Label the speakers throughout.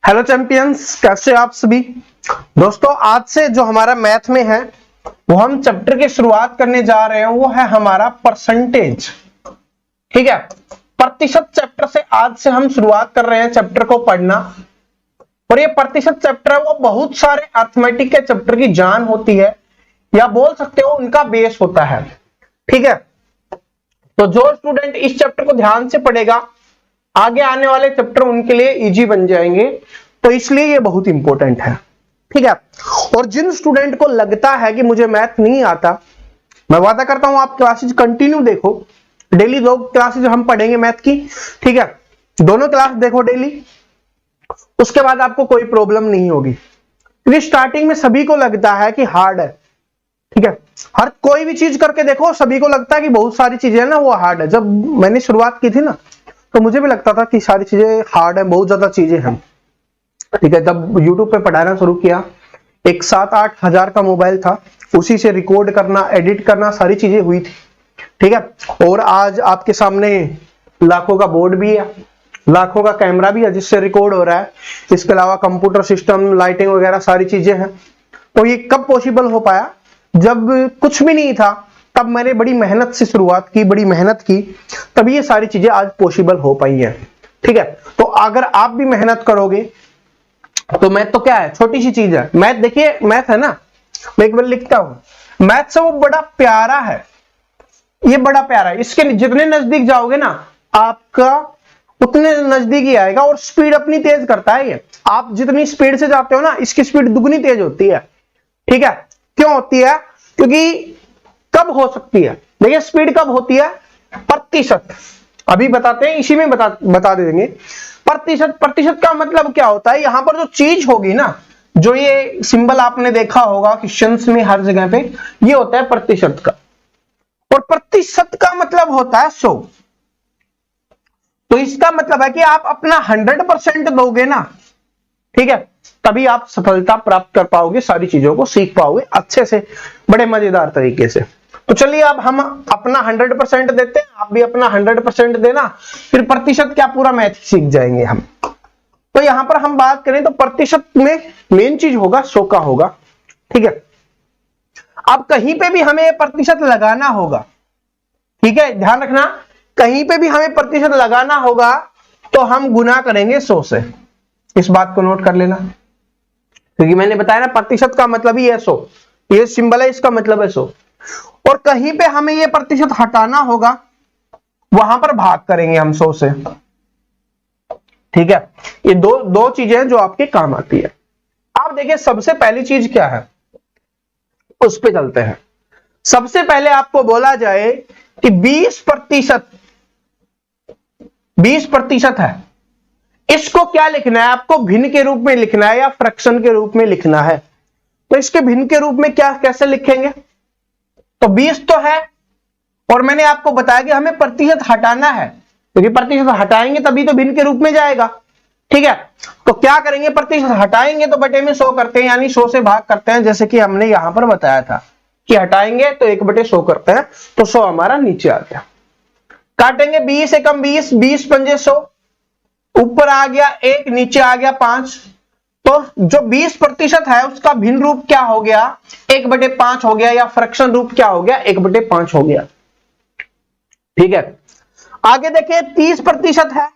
Speaker 1: Hello champions, कैसे आप सभी दोस्तों। आज से जो हमारा मैथ में है वो हम चैप्टर की शुरुआत करने जा रहे हैं, वो है हमारा परसेंटेज। ठीक है, प्रतिशत चैप्टर से आज से हम शुरुआत कर रहे हैं चैप्टर को पढ़ना। और ये प्रतिशत चैप्टर है वो बहुत सारे अर्थमेटिक के चैप्टर की जान होती है, या बोल सकते हो उनका बेस होता है। ठीक है, तो जो स्टूडेंट इस चैप्टर को ध्यान से पढ़ेगा आगे आने वाले चैप्टर उनके लिए इजी बन जाएंगे, तो इसलिए ये बहुत इंपॉर्टेंट है। ठीक है, और जिन स्टूडेंट को लगता है कि मुझे मैथ नहीं आता, मैं वादा करता हूं आप क्लासेस कंटिन्यू देखो। डेली 2 क्लासेस हम पढ़ेंगे मैथ की। ठीक है, दोनों क्लास देखो डेली, उसके बाद आपको कोई प्रॉब्लम नहीं होगी। क्योंकि स्टार्टिंग में सभी को लगता है कि हार्ड है। ठीक है, हर कोई भी चीज करके देखो सभी को लगता है कि बहुत सारी चीजें है ना वो हार्ड है। जब मैंने शुरुआत की थी ना तो मुझे भी लगता था कि सारी चीजें हार्ड है, बहुत ज्यादा चीजें हैं। ठीक है, जब YouTube पे पढ़ाना शुरू किया, एक 7-8 हजार का मोबाइल था, उसी से रिकॉर्ड करना, एडिट करना, सारी चीजें हुई थी। ठीक है, और आज आपके सामने लाखों का बोर्ड भी है, लाखों का कैमरा भी है जिससे रिकॉर्ड हो रहा है। इसके अलावा कंप्यूटर सिस्टम, लाइटिंग वगैरह सारी चीजें हैं। तो ये कब पॉसिबल हो पाया? जब कुछ भी नहीं था, तब मैंने बड़ी मेहनत से शुरुआत की, बड़ी मेहनत की, तभी ये सारी चीजें आज पॉसिबल हो पाई है। ठीक है, तो अगर आप भी मेहनत करोगे तो मैथ तो क्या है, छोटी सी चीज है। मैथ देखिए, मैथ है ना, मैं एक बार लिखता हूं, मैथ से वो बड़ा प्यारा है, ये बड़ा प्यारा है। इसके जितने नजदीक जाओगे ना आपका उतने नजदीक ही आएगा, और स्पीड अपनी तेज करता है ये। आप जितनी स्पीड से जाते हो ना, इसकी स्पीड दुगनी तेज होती है। ठीक है, क्यों होती है? क्योंकि कब हो सकती है, देखिए स्पीड कब होती है, प्रतिशत। अभी बताते हैं, इसी में बता देंगे। प्रतिशत, प्रतिशत का मतलब क्या होता है? यहां पर जो चीज होगी ना, जो ये सिंबल आपने देखा होगा क्वेश्चंस में हर जगह पे, ये होता है प्रतिशत का। और प्रतिशत का मतलब होता है 100। तो इसका मतलब है कि आप अपना 100% दोगे ना, ठीक है, तभी आप सफलता प्राप्त कर पाओगे, सारी चीजों को सीख पाओगे अच्छे से, बड़े मजेदार तरीके से। तो चलिए अब हम अपना 100% देते हैं, आप भी अपना 100% देना, फिर प्रतिशत क्या पूरा मैथ सीख जाएंगे हम। तो यहां पर हम बात करें तो प्रतिशत में मेन चीज होगा 100 का होगा। ठीक है, अब कहीं पे भी हमें प्रतिशत लगाना होगा, ठीक है, ध्यान रखना, कहीं पे भी हमें प्रतिशत लगाना होगा तो हम गुना करेंगे 100 से। इस बात को नोट कर लेना, क्योंकि मैंने बताया ना प्रतिशत का मतलब ही है 100, ये सिंबल है, इसका मतलब है 100। और कहीं पे हमें ये प्रतिशत हटाना होगा, वहां पर भाग करेंगे हम 100 से। ठीक है, ये दो चीजें हैं जो आपके काम आती है। आप देखिए सबसे पहली चीज क्या है, उस पे चलते हैं। सबसे पहले आपको बोला जाए कि 20% है, इसको क्या लिखना है आपको? भिन्न के रूप में लिखना है या फ्रैक्शन के रूप में लिखना है। तो इसके भिन्न के रूप में क्या कैसे लिखेंगे? तो 20 तो है, और मैंने आपको बताया कि हमें प्रतिशत हटाना है, क्योंकि प्रतिशत हटाएंगे तभी तो भिन्न के रूप में जाएगा। ठीक है, तो क्या करेंगे? प्रतिशत हटाएंगे तो बटे में 100 करते हैं, यानी 100 से भाग करते हैं, जैसे कि हमने यहां पर बताया था कि हटाएंगे तो 1/100 करते हैं, तो 100 हमारा नीचे आ गया। काटेंगे 20 एकम 20, 20 पंजे 100, ऊपर आ गया 1, नीचे आ गया 5। तो जो 20% है उसका भिन्न रूप क्या हो गया? 1/5 हो गया, या फ्रैक्शन रूप क्या हो गया? 1/5 हो गया। ठीक है, आगे देखिए 30% है,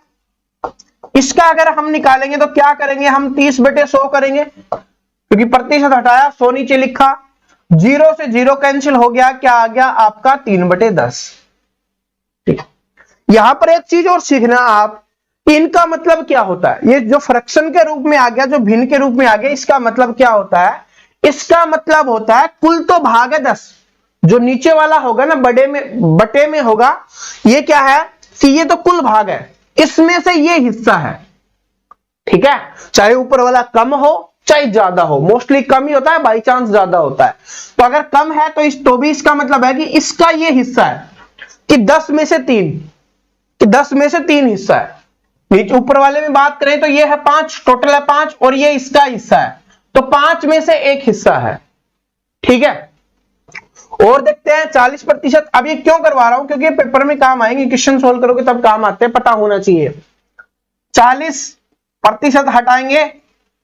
Speaker 1: इसका अगर हम निकालेंगे तो क्या करेंगे? हम 30/100 करेंगे, क्योंकि प्रतिशत हटाया, 100 नीचे लिखा, 0 से 0 कैंसिल हो गया, क्या आ गया आपका? 3/10। ठीक, यहां पर एक चीज और सीखना आप, इनका मतलब क्या होता है? ये जो फ्रैक्शन के रूप में आ गया, जो भिन्न के रूप में आ गया, इसका मतलब क्या होता है? इसका मतलब होता है कुल तो भाग है 10, जो नीचे वाला होगा ना बटे में होगा, ये क्या है कि ये तो कुल भाग है, इसमें से ये हिस्सा है। ठीक है, चाहे ऊपर वाला कम हो चाहे ज्यादा हो, मोस्टली कम ही होता है, बाई चांस ज्यादा होता है। तो अगर कम है तो भी इसका मतलब है कि इसका ये हिस्सा है, कि 10 में से 3 हिस्सा है। ऊपर वाले में बात करें तो ये है 5, टोटल है 5, और ये इसका हिस्सा है, तो 5 में से 1 हिस्सा है। ठीक है, और देखते हैं 40%। अब ये क्यों करवा रहा हूं? क्योंकि पेपर में काम आएंगे, क्वेश्चन सोल्व करोगे तब काम आते हैं, पता होना चाहिए। 40 प्रतिशत हटाएंगे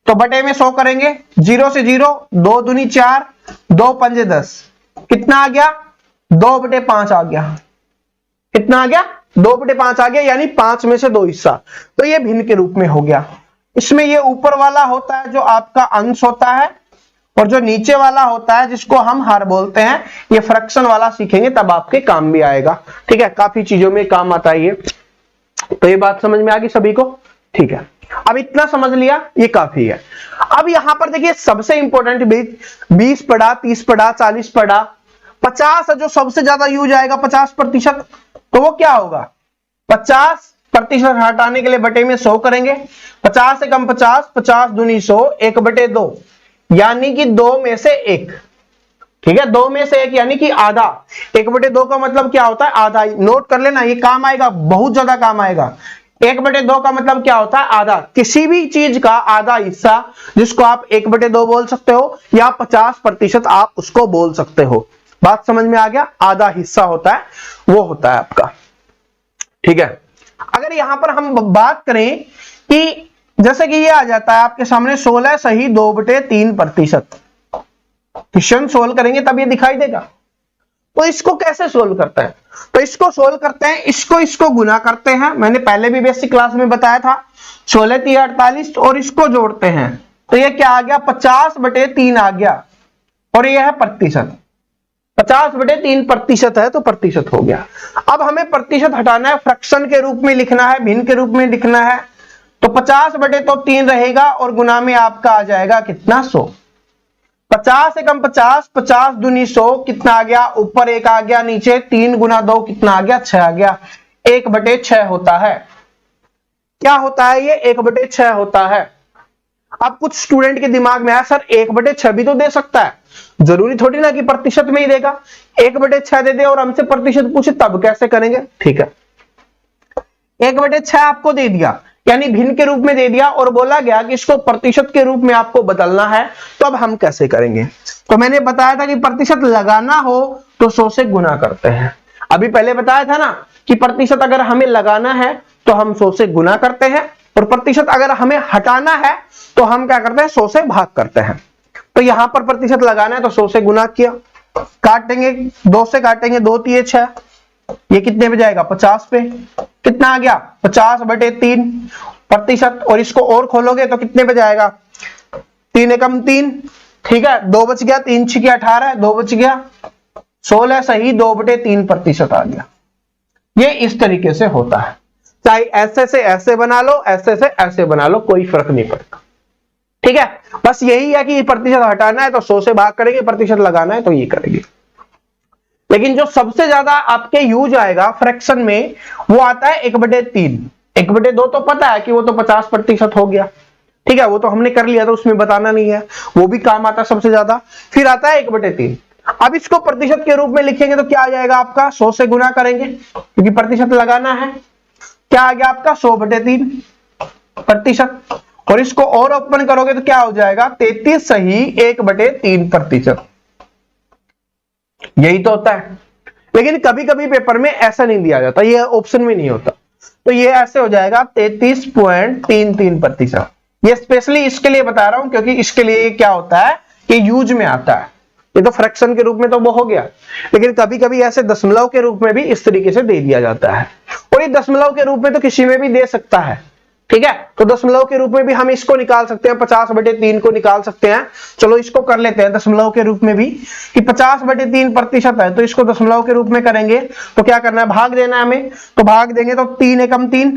Speaker 1: तो बटे में 100 करेंगे, 0 से 0, 2 दूनी 4, 2 पंजे 10, कितना आ गया 2/5 आ गया। कितना आ गया 2/5 आ गया, यानी 5 में से 2 हिस्सा। तो ये भिन्न के रूप में हो गया। इसमें ये ऊपर वाला होता है जो आपका अंश होता है, और जो नीचे वाला होता है जिसको हम हर बोलते हैं, ये फ्रैक्शन वाला सीखेंगे तब आपके काम भी आएगा। ठीक है, काफी चीजों में काम आता है ये। तो ये बात समझ में आ गई सभी को? ठीक है, अब इतना समझ लिया, ये काफी है। अब यहां पर देखिए सबसे इंपॉर्टेंट 20 पढ़ा, 30 पढ़ा, 40 पढ़ा, 50 जो सबसे ज्यादा यूज आएगा 50%, तो वो क्या होगा 50% हटाने के लिए बटे में 100 करेंगे, 50 से कम 50, 50 दूनी 100, 1/2, यानी कि 2 में से 1। ठीक है, 2 में से 1 यानी कि आधा। 1/2 का मतलब क्या होता है आधा। नोट कर लेना, ये काम आएगा, बहुत ज्यादा काम आएगा। 1/2 का मतलब क्या होता है आधा। किसी भी चीज का आधा हिस्सा जिसको आप 1/2 बोल सकते हो, या 50% आप उसको बोल सकते हो। बात समझ में आ गया? आधा हिस्सा होता है वो होता है आपका। ठीक है, अगर यहां पर हम बात करें कि जैसे कि ये आ जाता है आपके सामने 16 सही 2/3%। क्वेश्चन सोल्व करेंगे तब ये दिखाई देगा। तो इसको कैसे सोल्व करते हैं? तो इसको सोल्व करते हैं, इसको गुना करते हैं। मैंने पहले भी बेसिक क्लास में बताया था, 16 3 48, और इसको जोड़ते हैं तो ये क्या आ गया 50/3 आ गया, और ये है प्रतिशत। 50/3% है तो प्रतिशत हो गया। अब हमें प्रतिशत हटाना है, फ्रैक्शन के रूप में लिखना है, भिन्न के रूप में लिखना है। तो 50/3 रहेगा और गुना में आपका आ जाएगा कितना 100। 50 से कम 50, 50 दूनी 100, कितना आ गया ऊपर 1 आ गया, नीचे 3 गुना 2 कितना आ गया 6 आ गया। 1/6 होता है। क्या होता है ये 1/6 होता है। अब कुछ स्टूडेंट के दिमाग में आया सर 1/6 भी तो दे सकता है, जरूरी थोड़ी ना कि प्रतिशत में ही देगा। 1/6 दे दे और हमसे प्रतिशत पूछे तब कैसे करेंगे? ठीक है, 1/6 आपको दे दिया यानी भिन्न के रूप में दे दिया, और बोला गया कि इसको प्रतिशत के रूप में आपको बदलना है, तो अब हम कैसे करेंगे? तो मैंने बताया था कि प्रतिशत लगाना हो तो 100 से गुना करते हैं। अभी पहले बताया था ना कि प्रतिशत अगर हमें लगाना है तो हम 100 से गुना करते हैं, और प्रतिशत अगर हमें हटाना है तो हम क्या करते हैं 100 से भाग करते हैं। तो यहां पर प्रतिशत लगाना है तो 100 से गुना किया, काटेंगे 2 से काटेंगे, 2 3 6, ये कितने पे जाएगा 50 पे, कितना आ गया 50/3 प्रतिशत। और इसको और खोलोगे तो कितने पे जाएगा 3 एकम 3, ठीक है 2 बच गया, 3 6 18, 2 बच गया 16 सही 2/3% आ गया। ये इस तरीके से होता है, चाहे ऐसे से ऐसे बना लो, ऐसे से ऐसे बना लो, कोई फर्क नहीं पड़ता। ठीक है, बस यही है कि प्रतिशत हटाना है तो 100 से भाग करेंगे, प्रतिशत लगाना है तो ये करेंगे। लेकिन जो सबसे ज्यादा आपके यूज आएगा फ्रैक्शन में वो आता है 1/3। 1/2 तो पता है कि वो तो 50% हो गया, ठीक है वो तो हमने कर लिया, तो उसमें बताना नहीं है, वो भी काम आता है सबसे ज्यादा। फिर आता है 1/3। अब इसको प्रतिशत के रूप में लिखेंगे तो क्या आ जाएगा आपका 100 से गुना करेंगे क्योंकि प्रतिशत लगाना है। क्या आ गया आपका 100/3%। और इसको और ओपन करोगे तो क्या हो जाएगा 33 सही 1/3%। यही तो होता है। लेकिन कभी कभी पेपर में ऐसा नहीं दिया जाता, ये ऑप्शन में नहीं होता, तो ये ऐसे हो जाएगा 33.33%। ये स्पेशली इसके लिए बता रहा हूं क्योंकि इसके लिए क्या होता है कि यूज में आता है। ये तो फ्रैक्शन के रूप में तो वो हो गया, लेकिन कभी कभी ऐसे दशमलव के रूप में भी इस तरीके से दे दिया जाता है। और ये दशमलव के रूप में तो किसी में भी दे सकता है, ठीक है। तो दशमलव के रूप में भी हम इसको निकाल सकते हैं, 50/3 को निकाल सकते हैं। चलो इसको कर लेते हैं दशमलव के रूप में भी, कि 50/3% है तो इसको दशमलव के रूप में करेंगे तो क्या करना है भाग देना है हमें। तो भाग देंगे तो 3 एकम 3,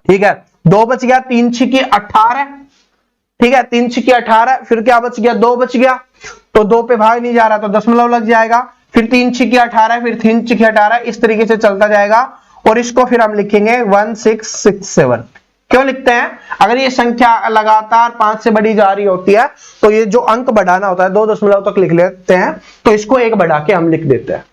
Speaker 1: ठीक है 2 बच गया, 3 6 18, ठीक है 3 6 18, फिर क्या बच गया 2 बच गया, तो 2 पे भाग नहीं जा रहा तो दशमलव लग जाएगा, फिर 3 6 18, फिर 3 6 18, इस तरीके से चलता जाएगा। और इसको फिर हम लिखेंगे 1667। क्यों लिखते हैं? अगर ये संख्या लगातार 5 से बढ़ी जा रही होती है तो ये जो अंक बढ़ाना होता है 2 दशमलव तक लिख लेते हैं, तो इसको 1 बढ़ा के हम लिख देते हैं,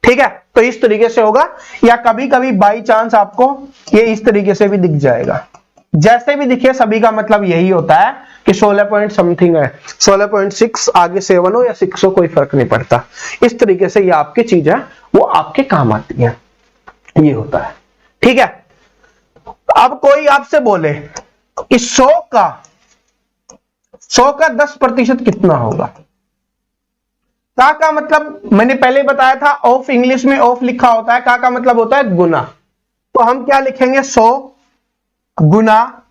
Speaker 1: ठीक है। तो इस तरीके से होगा, या कभी कभी बाई चांस आपको ये इस तरीके से भी दिख जाएगा। जैसे भी दिखे सभी का मतलब यही होता है कि 16 पॉइंट समथिंग है, 16.6 आगे 7 हो या 6 हो कोई फर्क नहीं पड़ता। इस तरीके से ये आपकी चीज है वो आपके काम आती है, ये होता है, ठीक है। अब कोई आपसे बोले कि 100 का 10% कितना होगा। का मतलब मैंने पहले बताया था, ऑफ इंग्लिश में ऑफ लिखा होता है, का मतलब होता है गुना। तो हम क्या लिखेंगे, 100 गुना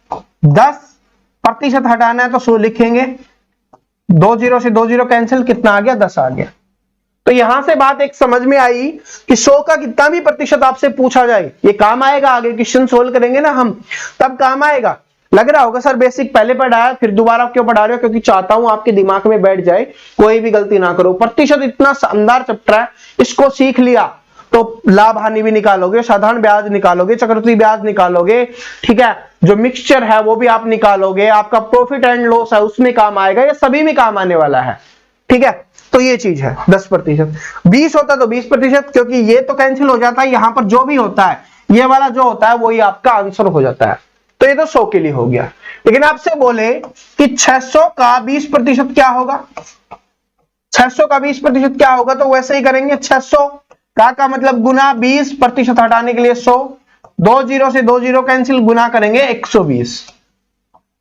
Speaker 1: 10%, हटाना है तो 100 लिखेंगे, 2 जीरो से 2 जीरो कैंसिल, कितना आ गया, 10 आ गया। तो यहां से बात एक समझ में आई कि 100 का कितना भी प्रतिशत आपसे पूछा जाए, ये काम आएगा, आगे क्वेश्चन सोल्व करेंगे ना हम, तब काम आएगा। लग रहा होगा सर बेसिक पहले पढ़ाया फिर दोबारा क्यों पढ़ा रहे हो, क्योंकि चाहता हूं आपके दिमाग में बैठ जाए, कोई भी गलती ना करो। प्रतिशत इतना शानदार चैप्टर है, इसको सीख लिया तो लाभ हानि भी निकालोगे, साधारण ब्याज निकालोगे, चक्रवृद्धि ब्याज निकालोगे, ठीक है, जो मिक्सचर है वो भी आप निकालोगे, आपका प्रॉफिट एंड लॉस है उसमें काम आएगा, ये सभी में काम आने वाला है, ठीक है। तो ये चीज है 10%, 20 होता तो 20%, क्योंकि ये तो कैंसिल हो जाता है, यहां पर जो भी होता है ये वाला जो होता है वही आपका आंसर हो जाता है। तो ये तो 100 के लिए हो गया। लेकिन आपसे बोले कि 600 का 20% क्या होगा, 600 का 20% क्या होगा, तो वैसे ही करेंगे, 600 का मतलब गुना 20%, हटाने के लिए 100, 2 जीरो से 2 जीरो कैंसिल, गुना करेंगे 120,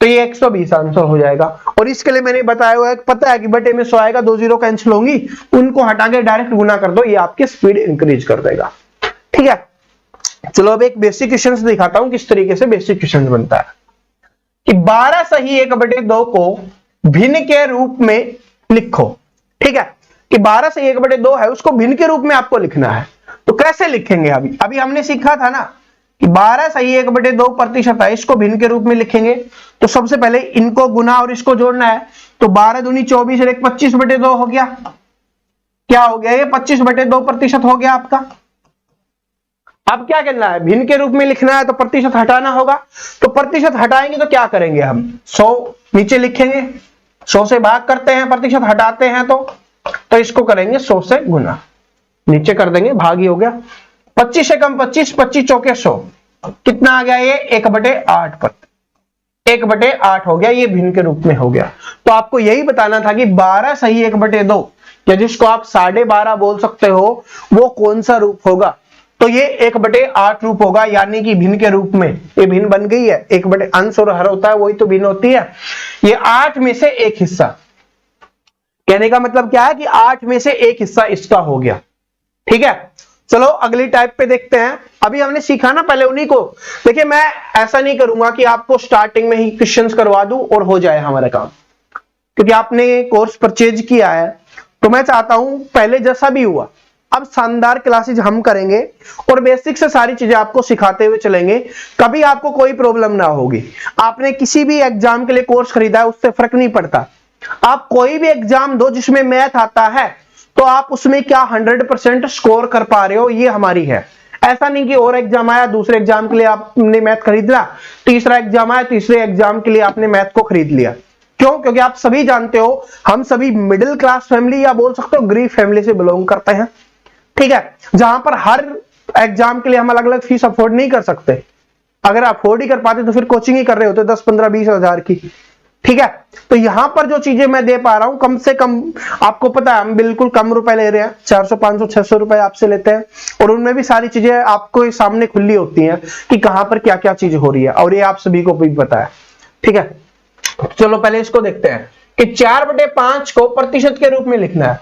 Speaker 1: तो ये 120 आंसर हो जाएगा। और इसके लिए मैंने बताया हुआ है, पता है कि बटे में 100 आएगा, 2 जीरो कैंसिल होंगी, उनको हटा के डायरेक्ट गुना कर दो, ये आपकी स्पीड इंक्रीज कर देगा, ठीक है। चलो अब एक बेसिक क्वेश्चन दिखाता हूं किस तरीके से बेसिक क्वेश्चन बनता है, कि 12 सही 1/2 को भिन्न के रूप में लिखो, ठीक है, कि 12 सही 1/2 है, उसको भिन्न के रूप में आपको लिखना है। तो कैसे लिखेंगे, अभी हमने सीखा था ना कि 12 सही 1/2% है, इसको भिन्न के रूप में लिखेंगे। तो सबसे पहले इनको गुना और इसको जोड़ना है, तो 12 दूनी 24 और 25/2 हो गया, क्या हो गया, ये 25/2% हो गया आपका। अब क्या करना है, भिन्न के रूप में लिखना है तो प्रतिशत हटाना होगा, तो प्रतिशत हटाएंगे तो क्या करेंगे हम, 100 नीचे लिखेंगे, 100 से भाग करते हैं, प्रतिशत हटाते हैं तो इसको करेंगे 100 से गुना, नीचे कर देंगे, भाग ही हो गया, 25 से कम 25, 25 चौके 100, कितना आ गया, ये 1/8, 1/8 हो गया, ये भिन्न के रूप में हो गया। तो आपको यही बताना था कि 12 सही 1/2 या जिसको आप 12.5 बोल सकते हो, वो कौन सा रूप होगा, तो ये 1/8 रूप होगा, यानी कि भिन्न के रूप में ये भिन्न बन गई है, 1 अंश और हर होता है वही तो भिन्न होती है, ये 8 में से एक हिस्सा, कहने का मतलब क्या है कि 8 में से एक हिस्सा इसका हो गया, ठीक है। चलो अगली टाइप पे देखते हैं, अभी हमने सीखा ना पहले उन्हीं को। देखिए मैं ऐसा नहीं करूंगा कि आपको स्टार्टिंग में ही क्वेश्चंस करवा दूं और हो जाए हमारा काम, क्योंकि आपने कोर्स परचेज किया है, तो मैं चाहता हूं पहले जैसा भी हुआ, अब शानदार क्लासेज हम करेंगे और बेसिक से सारी चीजें आपको सिखाते हुए चलेंगे, कभी आपको कोई प्रॉब्लम ना होगी। आपने किसी भी एग्जाम के लिए कोर्स खरीदा है उससे फर्क नहीं पड़ता, आप कोई भी एग्जाम दो जिसमें मैथ आता है तो आप उसमें क्या 100% स्कोर कर पा रहे हो, ये हमारी है। ऐसा नहीं कि और एग्जाम आया दूसरे एग्जाम के लिए आपने मैथ खरीद लिया, तीसरा एग्जाम आया तीसरे एग्जाम के लिए आपने मैथ को खरीद लिया, क्यों, क्योंकि आप सभी जानते हो हम सभी मिडिल क्लास फैमिली या बोल सकते हो गरीब फैमिली से बिलोंग करते हैं, ठीक है, जहां पर हर एग्जाम के लिए हम अलग अलग फीस अफोर्ड नहीं कर सकते। अगर अफोर्ड ही कर पाते तो फिर कोचिंग ही कर रहे होते 10, 15, 20 हजार की, ठीक है। तो यहां पर जो चीजें मैं दे पा रहा हूं कम से कम, आपको पता है हम बिल्कुल कम रुपए ले रहे हैं, 400, 500, 600 रुपए आपसे लेते हैं, और उनमें भी सारी चीजें आपको सामने खुली होती हैं कि कहां पर क्या क्या चीज हो रही है, और ये आप सभी को भी पता है, ठीक है। चलो पहले इसको देखते हैं कि 4/5 को प्रतिशत के रूप में लिखना है।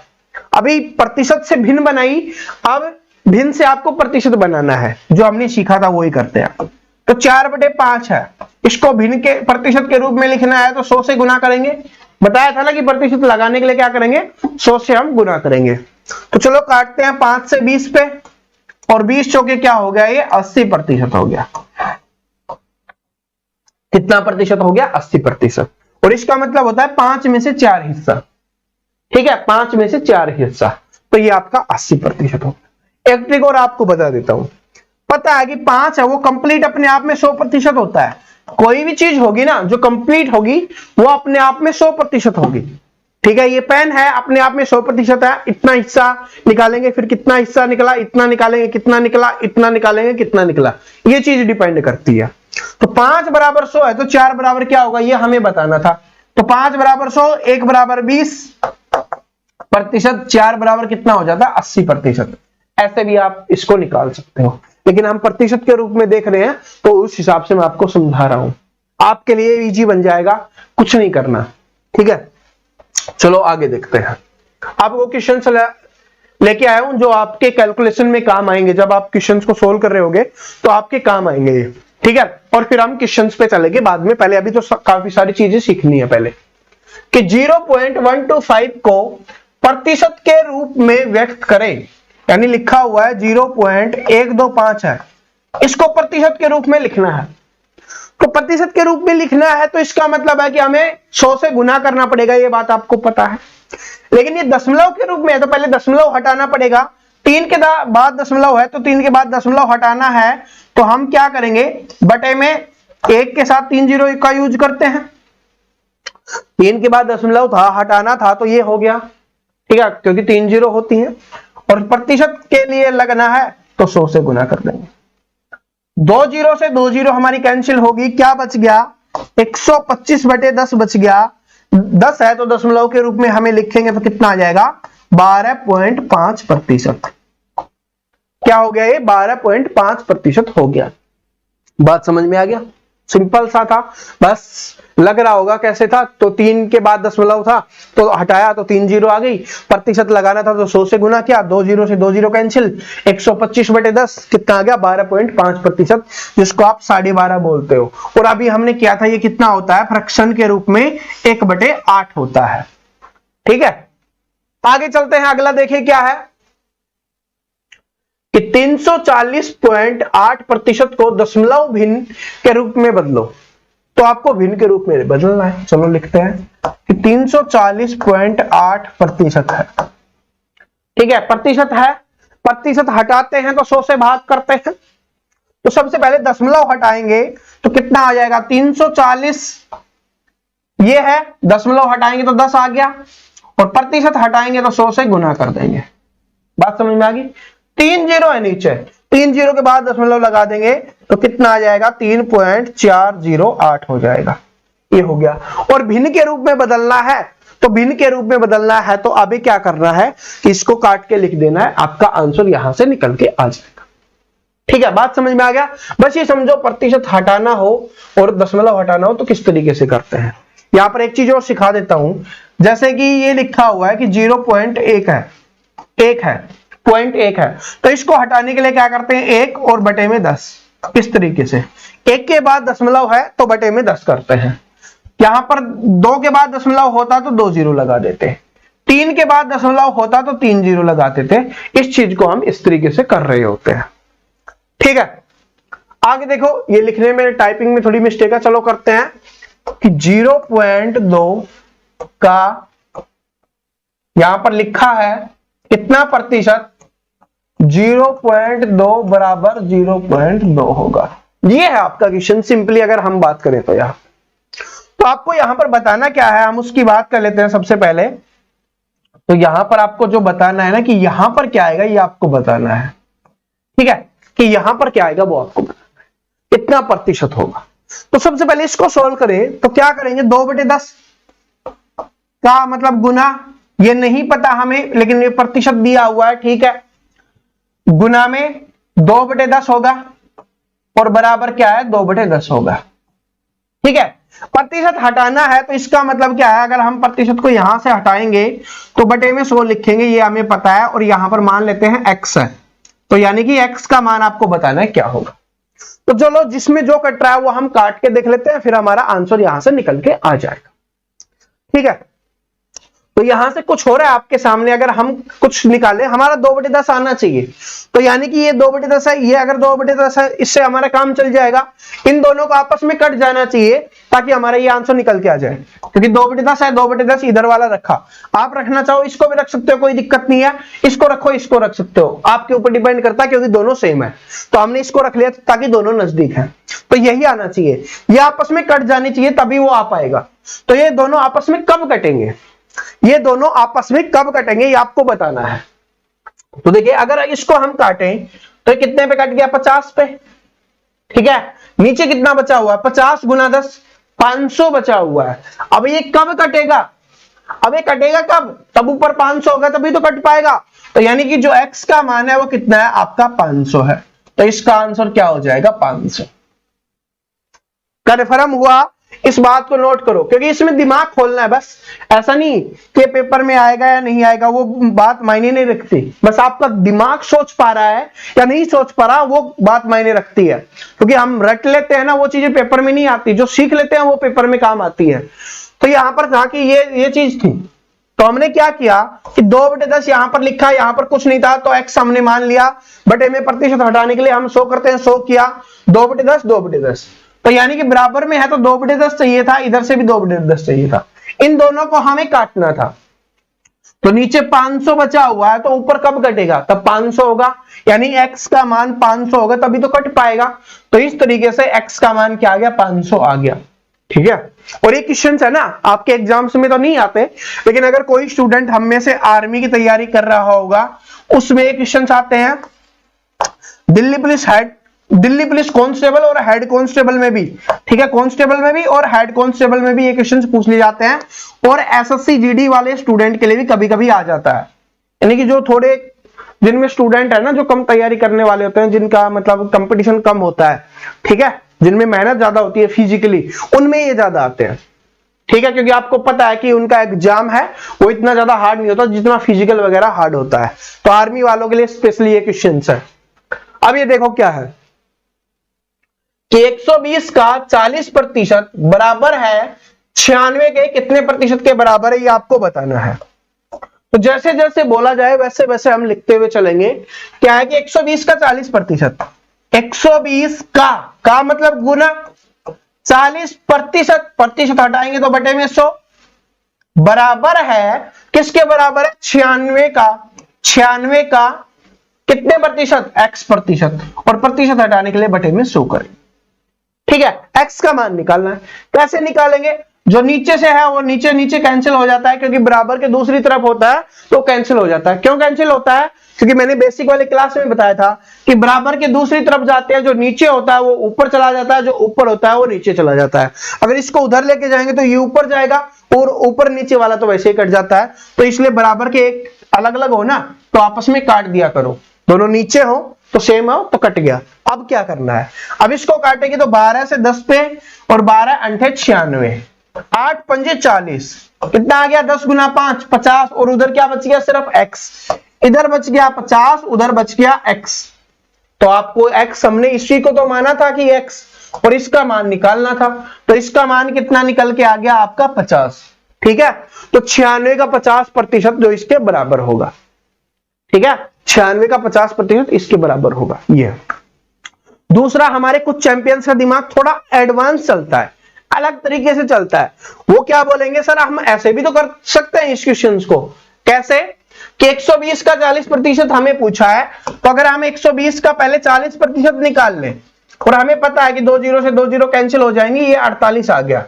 Speaker 1: अभी प्रतिशत से भिन्न बनाई, अब भिन्न से आपको प्रतिशत बनाना है, जो हमने सीखा था वही करते हैं। तो 4/5 है, इसको भिन्न के प्रतिशत के रूप में लिखना है तो 100 से गुना करेंगे, बताया था ना कि प्रतिशत लगाने के लिए क्या करेंगे, 100 से हम गुना करेंगे। तो चलो काटते हैं 5 से 20 पे, और 20 चौके क्या हो गया, ये 80% हो गया। कितना प्रतिशत हो गया, 80%। और इसका मतलब होता है 5 में से 4 हिस्सा, ठीक है, 5 में से 4 हिस्सा, तो ये आपका 80% हो गया। एक ट्रिक और आपको बता देता हूं, पता है कि 5 है वो कंप्लीट अपने आप में 100% होता है। कोई भी चीज होगी ना जो कंप्लीट होगी वो अपने आप में 100% होगी, ठीक है। ये पेन है अपने आप में 100% है, इतना हिस्सा निकालेंगे फिर कितना हिस्सा निकला, इतना निकालेंगे कितना निकला, इतना निकालेंगे कितना निकला, ये चीज डिपेंड करती है। तो 5 बराबर 100 है तो 4 बराबर क्या होगा ये हमें बताना था। तो 5 बराबर 100, 1 बराबर 20%, 4 बराबर कितना हो जाता है, 80%। ऐसे भी आप इसको निकाल सकते हो, लेकिन हम प्रतिशत के रूप में देख रहे हैं तो उस हिसाब से मैं आपको समझा रहा हूं। आपके लिए इजी बन जाएगा, कुछ नहीं करना। ठीक है, चलो आगे देखते हैं। आपको क्वेश्चन लेके आया हूं जो आपके कैलकुलेशन में काम आएंगे। जब आप क्वेश्चंस को सोल्व कर रहे होगे तो आपके काम आएंगे ये। ठीक है, और फिर हम क्वेश्चंस पे चलेंगे बाद में। पहले अभी तो काफी सारी चीजें सीखनी है पहले। कि 0.125 को प्रतिशत के रूप में व्यक्त करें, यानी लिखा हुआ है 0.125 है, इसको प्रतिशत के रूप में लिखना है। तो प्रतिशत के रूप में लिखना है तो इसका मतलब है कि हमें 100 से गुना करना पड़ेगा, ये बात आपको पता है। लेकिन ये दशमलव के रूप में है तो पहले दशमलव हटाना पड़ेगा। 3 के बाद दशमलव है तो 3 के बाद दशमलव हटाना है, तो हम क्या करेंगे, बटे में 1 के साथ 3 जीरो का यूज करते हैं। 3 के बाद दशमलव था, हटाना था, तो ये हो गया। ठीक है, क्योंकि 3 जीरो होती हैं। और प्रतिशत के लिए लगना है तो 100 से गुना कर देंगे। 2 जीरो से 2 जीरो हमारी कैंसिल होगी, क्या बच गया, 125 बटे 10 बच गया। 10 है तो दशमलव के रूप में हमें लिखेंगे तो कितना आ जाएगा, 12.5%। क्या हो गया, ये 12.5% हो गया। बात समझ में आ गया, सिंपल सा था, बस लग रहा होगा कैसे था। तो 3 के बाद दशमलव था तो हटाया तो 3 जीरो आ गई, प्रतिशत लगाना था तो 100 से गुना किया, 2 जीरो से 2 जीरो कैंसिल, 125 बटे 10 कितना आ गया, 12.5%, जिसको आप 12.5 बोलते हो। और अभी हमने किया था, ये कितना होता है, फ्रैक्शन के रूप में 1/8 होता है। ठीक है, आगे चलते हैं, अगला देखिए क्या है कि 340.8% को दशमलव भिन्न के रूप में बदलो। तो आपको भिन्न के रूप में बदलना है। चलो लिखते हैं कि 340.8% है। ठीक है, प्रतिशत है, प्रतिशत हटाते हैं तो 100 से भाग करते हैं। तो सबसे पहले दशमलव हटाएंगे तो कितना आ जाएगा, 340 ये है, दशमलव हटाएंगे तो 10 आ गया, और प्रतिशत हटाएंगे तो 100 से गुना कर देंगे। बात समझ में आ गई। 3 जीरो है नीचे, 3 जीरो के बाद दशमलव लगा देंगे तो कितना आ जाएगा, 3.408 हो जाएगा। ये हो गया। और भिन्न के रूप में बदलना है, तो भिन्न के रूप में बदलना है तो अभी क्या करना है कि इसको काट के लिख देना है, आपका आंसर यहां से निकल के आ जाएगा। ठीक है, बात समझ में आ गया। बस ये समझो, प्रतिशत हटाना हो और दशमलव हटाना हो तो किस तरीके से करते हैं। यहां पर एक चीज और सिखा देता हूं, जैसे कि ये लिखा हुआ है कि 0.1 है, 1 है, 0.1 है, तो इसको हटाने के लिए क्या करते हैं, 1 और बटे में 10, इस तरीके से। 1 के बाद दशमलव है तो बटे में 10 करते हैं। यहां पर 2 के बाद दशमलव होता तो 2 जीरो लगा देते, 3 के बाद दशमलव होता तो 3 जीरो लगाते थे। इस चीज को हम इस तरीके से कर रहे होते हैं। ठीक है, आगे देखो, ये लिखने में टाइपिंग में थोड़ी मिस्टेक है, चलो करते हैं कि 0.2 का यहां पर लिखा है कितना प्रतिशत, 0.2 बराबर 0.2 होगा। ये है आपका क्वेश्चन, सिंपली अगर हम बात करें तो यहां तो आपको यहां पर बताना क्या है, हम उसकी बात कर लेते हैं सबसे पहले। तो यहां पर आपको जो बताना है ना कि यहां पर क्या आएगा, ये आपको बताना है। ठीक है, कि यहां पर क्या आएगा वो आपको बताना है, कितना प्रतिशत होगा। तो सबसे पहले इसको सोल्व करें तो क्या करेंगे, 2/10 का मतलब गुना, ये नहीं पता हमें लेकिन ये प्रतिशत दिया हुआ है। ठीक है, गुना में 2/10 होगा और बराबर क्या है, 2/10 होगा। ठीक है, प्रतिशत हटाना है तो इसका मतलब क्या है, अगर हम प्रतिशत को यहां से हटाएंगे तो बटे में 100 लिखेंगे, ये हमें पता है, और यहां पर मान लेते हैं x है, तो यानी कि x का मान आपको बताना है क्या होगा। तो चलो जिसमें जो कट रहा है वो हम काट के देख लेते हैं, फिर हमारा आंसर यहां से निकल के आ जाएगा। ठीक है, तो यहां से कुछ हो रहा है आपके सामने, अगर हम कुछ निकाले, हमारा 2/10 आना चाहिए, तो यानी कि ये 2/10 है, ये अगर 2/10 है, इससे हमारा काम चल जाएगा। इन दोनों को आपस में कट जाना चाहिए ताकि हमारा ये आंसर निकल के आ जाए, क्योंकि 2/10 है, 2/10 इधर वाला रखा, आप रखना चाहो इसको भी रख सकते हो, कोई दिक्कत नहीं है, इसको रखो, इसको रख सकते हो, आपके ऊपर डिपेंड करता है, क्योंकि दोनों सेम है। तो हमने इसको रख लिया ताकि दोनों नजदीक है, तो यही आना चाहिए, ये आपस में कट जानी चाहिए तभी वो आ पाएगा। तो ये दोनों आपस में कब कटेंगे, ये दोनों आपस में कब कटेंगे, ये आपको बताना है। तो देखिए, अगर इसको हम काटें तो कितने पे कट गया, 50 पे। ठीक है, नीचे कितना बचा हुआ है, 50 गुना 10, 500 बचा हुआ है। अब ये कब कटेगा, अब ये कटेगा कब, तब ऊपर 500 होगा तभी तो कट पाएगा। तो यानी कि जो x का मान है वो कितना है, आपका 500 है। तो इसका आंसर क्या हो जाएगा, 500। कन्फर्म हुआ इस बात को नोट करो, क्योंकि इसमें दिमाग खोलना है बस। ऐसा नहीं कि पेपर में आएगा या नहीं आएगा, वो बात मायने नहीं रखती। बस आपका दिमाग सोच पा रहा है या नहीं सोच पा रहा, वो बात मायने रखती है। क्योंकि हम रट लेते हैं ना, वो चीजें पेपर में नहीं आती। जो सीख लेते हैं वो पेपर में काम आती है। तो यहां पर था कि ये चीज थी, तो हमने क्या किया कि 2/10 यहां पर लिखा, यहां पर कुछ नहीं था तो x हमने मान लिया, बटे में प्रतिशत हटाने के लिए हम 100 करते हैं, 100 किया, 2/10 2/10, तो यानी कि बराबर में है तो 2/10 चाहिए था, इधर से भी 2/10 चाहिए था। इन दोनों को हमें काटना था। तो नीचे 500 बचा हुआ है, तो ऊपर कब कटेगा, तब 500 होगा, यानी x का मान 500 होगा तभी तो कट पाएगा। तो इस तरीके से x का मान क्या आ गया, 500 आ गया। ठीक है। और ये क्वेश्चन है ना, आपके एग्जाम्स में तो नहीं आते, लेकिन अगर कोई स्टूडेंट हम में से आर्मी की तैयारी कर रहा होगा, उसमें ये क्वेश्चन आते हैं। दिल्ली पुलिस कांस्टेबल और हेड कांस्टेबल में भी, ठीक है, कांस्टेबल में भी और हेड कांस्टेबल में भी ये क्वेश्चन पूछ लिए जाते हैं। और एसएससी जीडी वाले स्टूडेंट के लिए भी कभी कभी आ जाता है। यानी कि जो थोड़े जिनमें स्टूडेंट है ना, जो कम तैयारी करने वाले होते हैं, जिनका मतलब कंपटीशन कम होता है, ठीक है, जिनमें मेहनत ज्यादा होती है फिजिकली, उनमें ये ज्यादा आते हैं। ठीक है, क्योंकि आपको पता है कि उनका एग्जाम है वो इतना ज्यादा हार्ड नहीं होता जितना फिजिकल वगैरह हार्ड होता है। तो आर्मी वालों के लिए स्पेशली ये क्वेश्चन है। अब ये देखो क्या है कि 120 का 40% बराबर है 96 के कितने प्रतिशत के बराबर है, ये आपको बताना है। तो जैसे जैसे बोला जाए वैसे वैसे हम लिखते हुए चलेंगे। क्या है कि 120 का 40%, 120 का मतलब गुना 40%, प्रतिशत हटाएंगे तो बटे में 100, बराबर है किसके बराबर है, 96 का। 96 का कितने प्रतिशत, x प्रतिशत, और प्रतिशत हटाने के लिए बटे में 100 करें। ठीक है, x का मान निकालना है। कैसे निकालेंगे, जो नीचे से है वो नीचे नीचे कैंसिल हो जाता है, क्योंकि बराबर के दूसरी तरफ होता है तो कैंसिल हो जाता है। क्यों कैंसिल होता है, क्योंकि मैंने बेसिक वाली क्लास में बताया था कि बराबर के दूसरी तरफ जाते हैं, जो नीचे होता है वो ऊपर चला जाता है, जो ऊपर होता है वो नीचे चला जाता है। अगर इसको उधर लेके जाएंगे तो ये ऊपर जाएगा, और ऊपर नीचे वाला तो वैसे ही कट जाता है। तो इसलिए बराबर के एक अलग अलग हो ना, तो आपस में काट दिया करो। दोनों नीचे हो तो सेम हो तो कट गया। अब क्या करना है, अब इसको काटेंगे तो 12 से 10 पे, और 12 अंठे 96, 8 पंजे 40, कितना आ गया, 10 गुना 5 50, और उधर क्या बच गया, सिर्फ x। इधर बच गया 50, उधर बच गया x। तो आपको x, हमने इसी को तो माना था कि x, और इसका मान निकालना था। तो इसका मान कितना निकल के आ गया आपका 50। ठीक है, तो 96 का 50% जो इसके बराबर होगा। ठीक है, 96 का 50% इसके बराबर होगा। ये दूसरा, हमारे कुछ चैंपियंस का दिमाग थोड़ा एडवांस चलता है, अलग तरीके से चलता है। वो क्या बोलेंगे, सर हम ऐसे भी तो कर सकते हैं इस क्वेश्चन को। कैसे कि 120 का 40% हमें पूछा है, तो अगर हम 120 का पहले 40% निकाल लें, और हमें पता है कि 2 जीरो से 2 जीरो कैंसिल हो जाएंगे, ये 48 आ गया।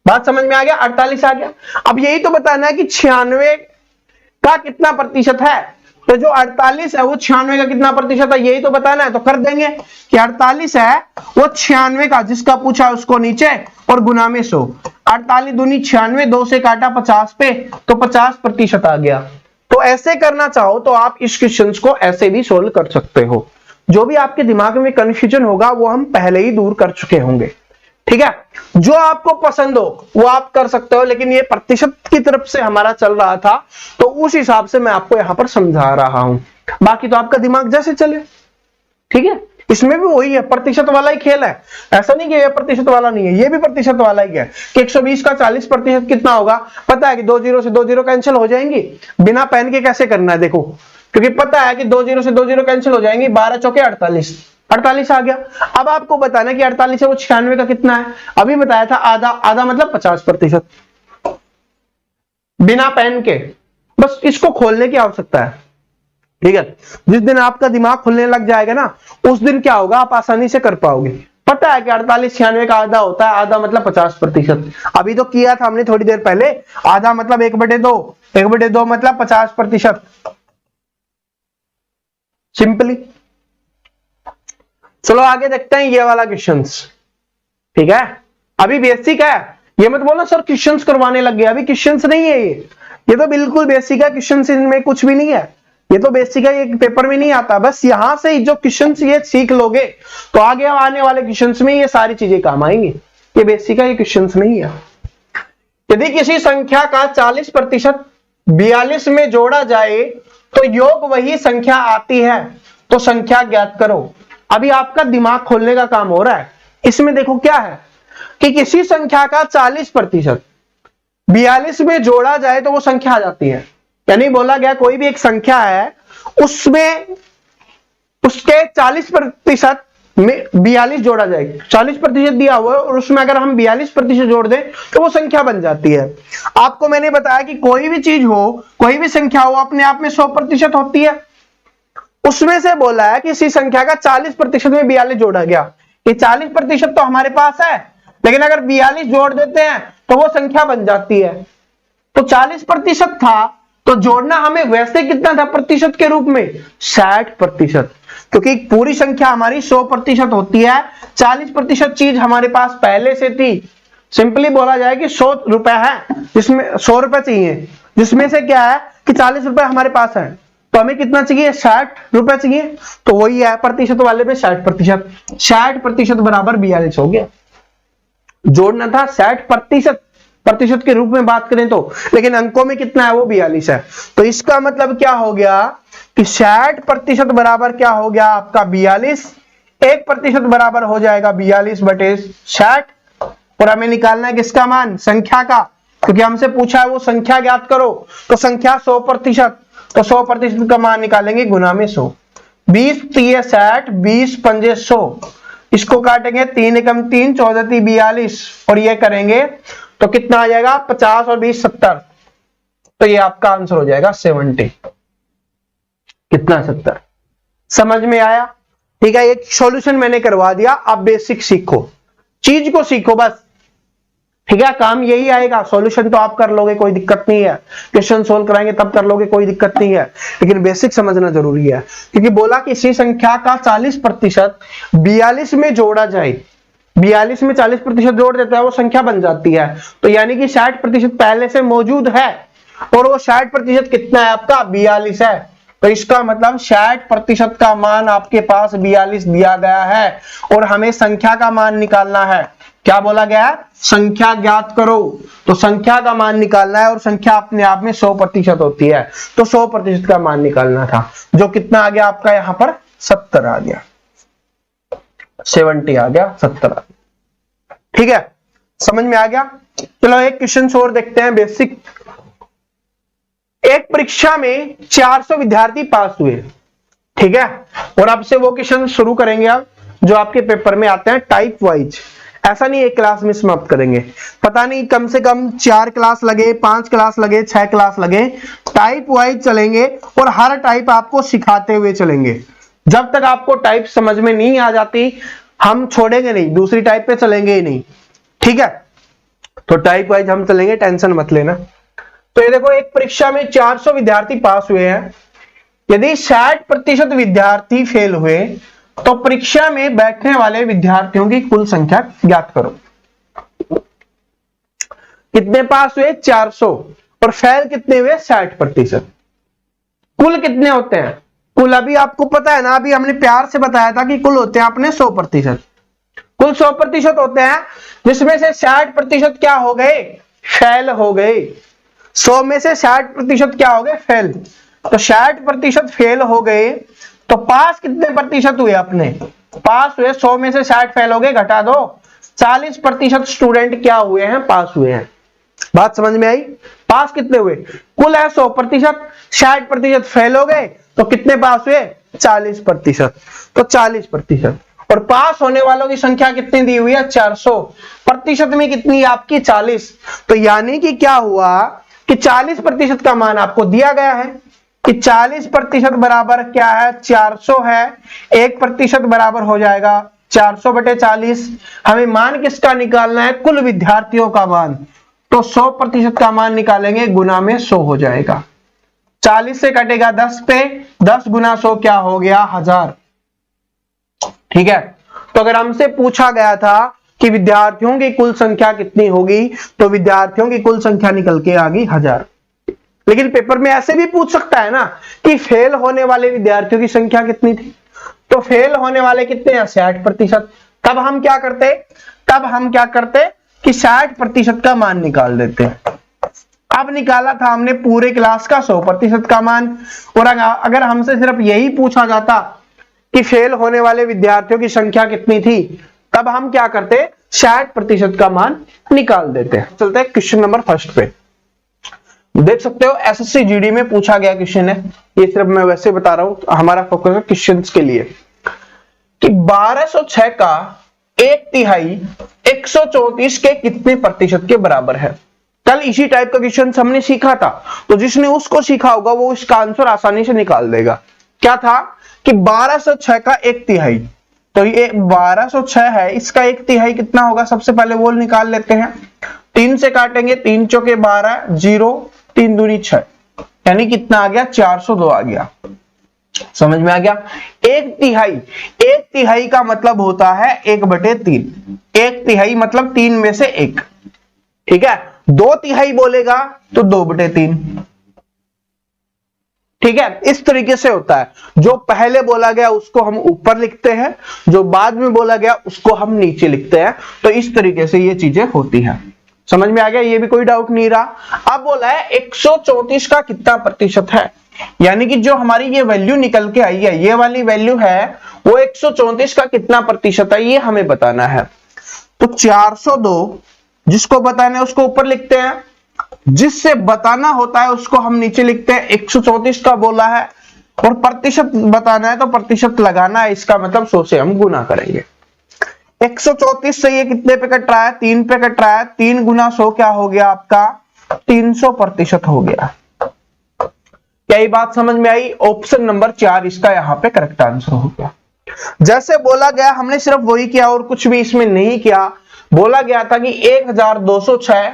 Speaker 1: बात समझ में आ गया, 48 आ गया। अब यही तो बताना है कि 96 का कितना प्रतिशत है, तो जो 48 है वो 96 का कितना प्रतिशत है, यही तो बताना है। तो कर देंगे कि 48 है वो 96 का, जिसका पूछा उसको नीचे और गुना में 100। 48 दूनी 96, 2 से काटा 50 पे, तो 50% आ गया। तो ऐसे करना चाहो तो आप इस क्वेश्चन को ऐसे भी सोल्व कर सकते हो। जो भी आपके दिमाग में कंफ्यूजन होगा वो हम पहले ही दूर कर चुके होंगे। ठीक है, जो आपको पसंद हो वो आप कर सकते हो, लेकिन ये प्रतिशत की तरफ से हमारा चल रहा था तो उस हिसाब से मैं आपको यहां पर समझा रहा हूं। बाकी तो आपका दिमाग जैसे चले। ठीक है, इसमें भी वही है, प्रतिशत वाला ही खेल है। ऐसा नहीं कि ये प्रतिशत वाला नहीं है, ये भी प्रतिशत वाला ही है कि 120 का 40% कितना होगा। पता है कि 2 जीरो से 2 जीरो कैंसिल हो जाएंगी, बिना पेन के कैसे करना है देखो, क्योंकि पता है कि 2 जीरो से 2 जीरो कैंसिल हो जाएंगी, 12 चौके 48, 48 आ गया। अब आपको बताना कि 48 है वो 96 का कितना है, अभी बताया था आधा, आधा मतलब 50%, बिना पेन के। बस इसको खोलने की आवश्यकता है। ठीक है, जिस दिन आपका दिमाग खुलने लग जाएगा ना, उस दिन क्या होगा, आप आसानी से कर पाओगे। पता है कि 48 96 का आधा होता है, आधा मतलब 50%। अभी तो किया था हमने थोड़ी देर पहले, आधा मतलब 1/2, 1/2 मतलब 50%। सिंपली चलो आगे देखते हैं ये वाला क्वेश्चंस। ठीक है, अभी बेसिक है, ये मत बोलो सर क्वेश्चंस करवाने लग गए, अभी क्वेश्चंस नहीं है ये तो बिल्कुल बेसिक है। क्वेश्चंस इनमें कुछ भी नहीं है, ये तो बेसिक है, ये पेपर में नहीं आता। बस यहां से जो क्वेश्चंस ये सीख लोगे तो आगे आने वाले क्वेश्चंस में ये सारी चीजें काम आएंगी। ये बेसिक है, ये क्वेश्चन नहीं है। यदि किसी संख्या का 40% 42 में जोड़ा जाए तो योग वही संख्या आती है, तो संख्या ज्ञात करो। अभी आपका दिमाग खोलने का काम हो रहा है। इसमें देखो क्या है कि किसी संख्या का 40% 42 में जोड़ा जाए तो वो संख्या आ जाती है। यानी बोला गया कोई भी एक संख्या है, उसमें उसके 40% में 42 जोड़ा जाएगा। 40% दिया हुआ है और उसमें अगर हम 42% जोड़ दें तो वो संख्या बन जाती है। आपको मैंने बताया कि कोई भी चीज हो, कोई भी संख्या हो, अपने आप में 100% होती है। उसमें से बोला है कि इसी संख्या का 40% में 42 जोड़ा गया। ये 40% तो हमारे पास है, लेकिन अगर 42 जोड़ देते हैं तो वो संख्या बन जाती है। तो 40% था तो जोड़ना हमें वैसे कितना था प्रतिशत के रूप में? 60%, क्योंकि पूरी संख्या हमारी 100% होती है। 40% चीज हमारे पास पहले से थी। सिंपली बोला जाए कि 100 रुपए है, जिसमें 100 रुपए चाहिए, जिसमें से क्या है कि 40 रुपए हमारे पास है, तो हमें कितना चाहिए? 60 रुपए चाहिए। तो वही है प्रतिशत वाले में 60%। 60% बराबर 42 हो गया। जोड़ना था 60% के रूप में बात करें तो, लेकिन अंकों में कितना है? वो 42 है। तो इसका मतलब क्या हो गया कि 60% बराबर क्या हो गया आपका? 42। 1% बराबर हो जाएगा 42/60। और हमें निकालना है किसका मान? संख्या का, क्योंकि हमसे पूछा है वो संख्या ज्ञात करो। तो संख्या 100%, तो 100% का मान निकालेंगे गुना में 100। 20 3 60, 20 5 100। इसको काटेंगे 3 एकम 3, 14 3 42, और ये करेंगे तो कितना आ जाएगा? 50 और 20 70। तो ये आपका आंसर हो जाएगा 70। कितना? 70। समझ में आया? ठीक है, एक सॉल्यूशन मैंने करवा दिया। आप बेसिक सीखो, चीज को सीखो बस। ठीक है, काम यही आएगा। सॉल्यूशन तो आप कर लोगे, कोई दिक्कत नहीं है। क्वेश्चन सोल्व कराएंगे तब कर लोगे, कोई दिक्कत नहीं है, लेकिन बेसिक समझना जरूरी है। क्योंकि बोला कि इसी संख्या का 40% 42 में जोड़ा जाए, 42 में 40% जोड़ देता है, वो संख्या बन जाती है। तो यानी कि 60% पहले से मौजूद है, और वो 60% कितना है आपका? 42 है। तो इसका मतलब 60% का मान आपके पास 42 दिया गया है, और हमें संख्या का मान निकालना है। क्या बोला गया? संख्या ज्ञात करो। तो संख्या का मान निकालना है, और संख्या अपने आप में 100% होती है। तो 100% का मान निकालना था, जो कितना आ गया आपका? यहां पर 70 आ गया। 70 आ गया, 70 आ गया। ठीक है, समझ में आ गया? चलो एक क्वेश्चन और देखते हैं बेसिक। एक परीक्षा में 400 विद्यार्थी पास हुए, ठीक है, और अब से वो क्वेश्चन शुरू करेंगे आप जो आपके पेपर में आते हैं टाइप वाइज। ऐसा नहीं एक क्लास में समाप्त करेंगे, पता नहीं कम से कम 4 क्लास लगे, 5 क्लास लगे, 6 क्लास लगे, टाइप वाइज चलेंगे, और हर टाइप आपको सिखाते हुए चलेंगे। जब तक आपको टाइप समझ में नहीं आ जाती हम छोड़ेंगे नहीं, दूसरी टाइप पे चलेंगे ही नहीं। ठीक है, तो टाइप वाइज हम चलेंगे, टेंशन मत लेना। तो ये देखो, एक परीक्षा में 400 विद्यार्थी पास हुए हैं। यदि 60% विद्यार्थी फेल हुए तो परीक्षा में बैठने वाले विद्यार्थियों की कुल संख्या ज्ञात करो। कितने पास हुए? 400, और फेल कितने हुए? 60%। कुल कितने होते हैं? कुल अभी आपको पता है ना, अभी हमने प्यार से बताया था कि कुल होते हैं अपने 100%। कुल 100% होते हैं, जिसमें से 60% क्या हो गए? फेल हो गए। 100 में से 60% क्या हो गए? फेल। तो 60% फेल हो गए, तो पास कितने प्रतिशत हुए अपने? पास हुए 100 में से 60 फेल हो गए, घटा दो, 40% स्टूडेंट क्या हुए हैं? पास हुए हैं। बात समझ में आई? पास कितने हुए? कुल है 100%, 60% फेल हो गए, तो कितने पास हुए? 40%। तो 40%, और पास होने वालों की संख्या कितनी दी हुई है? 400। प्रतिशत में कितनी आपकी? 40। तो यानी कि क्या हुआ कि 40% का मान आपको दिया गया है कि 40% बराबर क्या है? 400 है। 1% बराबर हो जाएगा 400/40। हमें मान किसका निकालना है? कुल विद्यार्थियों का मान। तो 100% का मान निकालेंगे, गुना में 100 हो जाएगा। 40 से कटेगा 10 पे, 10 गुना 100 क्या हो गया? 1000। ठीक है, तो अगर हमसे पूछा गया था कि विद्यार्थियों की कुल संख्या कितनी होगी, तो विद्यार्थियों की कुल संख्या निकल के आ गई 1000। लेकिन पेपर में ऐसे भी पूछ सकता है ना कि फेल होने वाले विद्यार्थियों की संख्या कितनी थी, तो फेल होने वाले कितने हैं? 60%। तब हम क्या करते? तब हम क्या करते कि 60% का मान निकाल देते हैं। अब निकाला था हमने पूरे क्लास का 100% का मान, और अगर हमसे सिर्फ यही पूछा जाता कि फेल होने वाले विद्यार्थियों की संख्या कितनी थी, तब हम क्या करते 60% का मान निकाल देते हैं। चलते हैं क्वेश्चन नंबर फर्स्ट पे। देख सकते हो एसएससी जीडी में पूछा गया क्वेश्चन है, ये सिर्फ मैं वैसे बता रहा हूं, हमारा फोकस है क्वेश्चंस के लिए, कि 1206 का 1/3 134 के कितने प्रतिशत के बराबर है। कल इसी टाइप का क्वेश्चन हमने सीखा था, तो जिसने उसको सीखा होगा वो इसका आंसर आसानी से निकाल देगा। क्या था कि 1206 का 1/3, तो ये 1206 है, इसका 1/3 कितना होगा, सबसे पहले वो निकाल लेते हैं। 3 से काटेंगे, 3 चौके 12, 0, 3 दूनी 6, यानी कितना आ गया 402 आ गया। समझ में आ गया। 1/3 का मतलब होता है 1/3, 1/3 मतलब 3 में से 1, ठीक है। 2/3 बोलेगा तो 2/3, ठीक है। इस तरीके से होता है, जो पहले बोला गया उसको हम ऊपर लिखते हैं, जो बाद में बोला गया उसको हम नीचे लिखते हैं, तो इस तरीके से ये चीजें होती हैं। समझ में आ गया, ये भी कोई डाउट नहीं रहा। अब बोला है 134 का कितना प्रतिशत है, यानी कि जो हमारी ये वैल्यू निकल के आई है, ये वाली वैल्यू है, वो 134 का कितना प्रतिशत है ये हमें बताना है। तो 402 जिसको बताना है उसको ऊपर लिखते हैं, जिससे बताना होता है उसको हम नीचे लिखते हैं। 134 का बोला है और प्रतिशत बताना है तो प्रतिशत लगाना है, इसका मतलब 100 से हम गुना करेंगे। 134 से ये कितने पे कट रहा है, 3 पे कट रहा है, 3 गुना 100 क्या हो गया आपका 300% हो गया। क्या ये बात समझ में आई। ऑप्शन नंबर 4 इसका यहाँ पे करेक्ट आंसर हो गया। जैसे बोला गया हमने सिर्फ वही किया और कुछ भी इसमें नहीं किया। बोला गया था कि 1206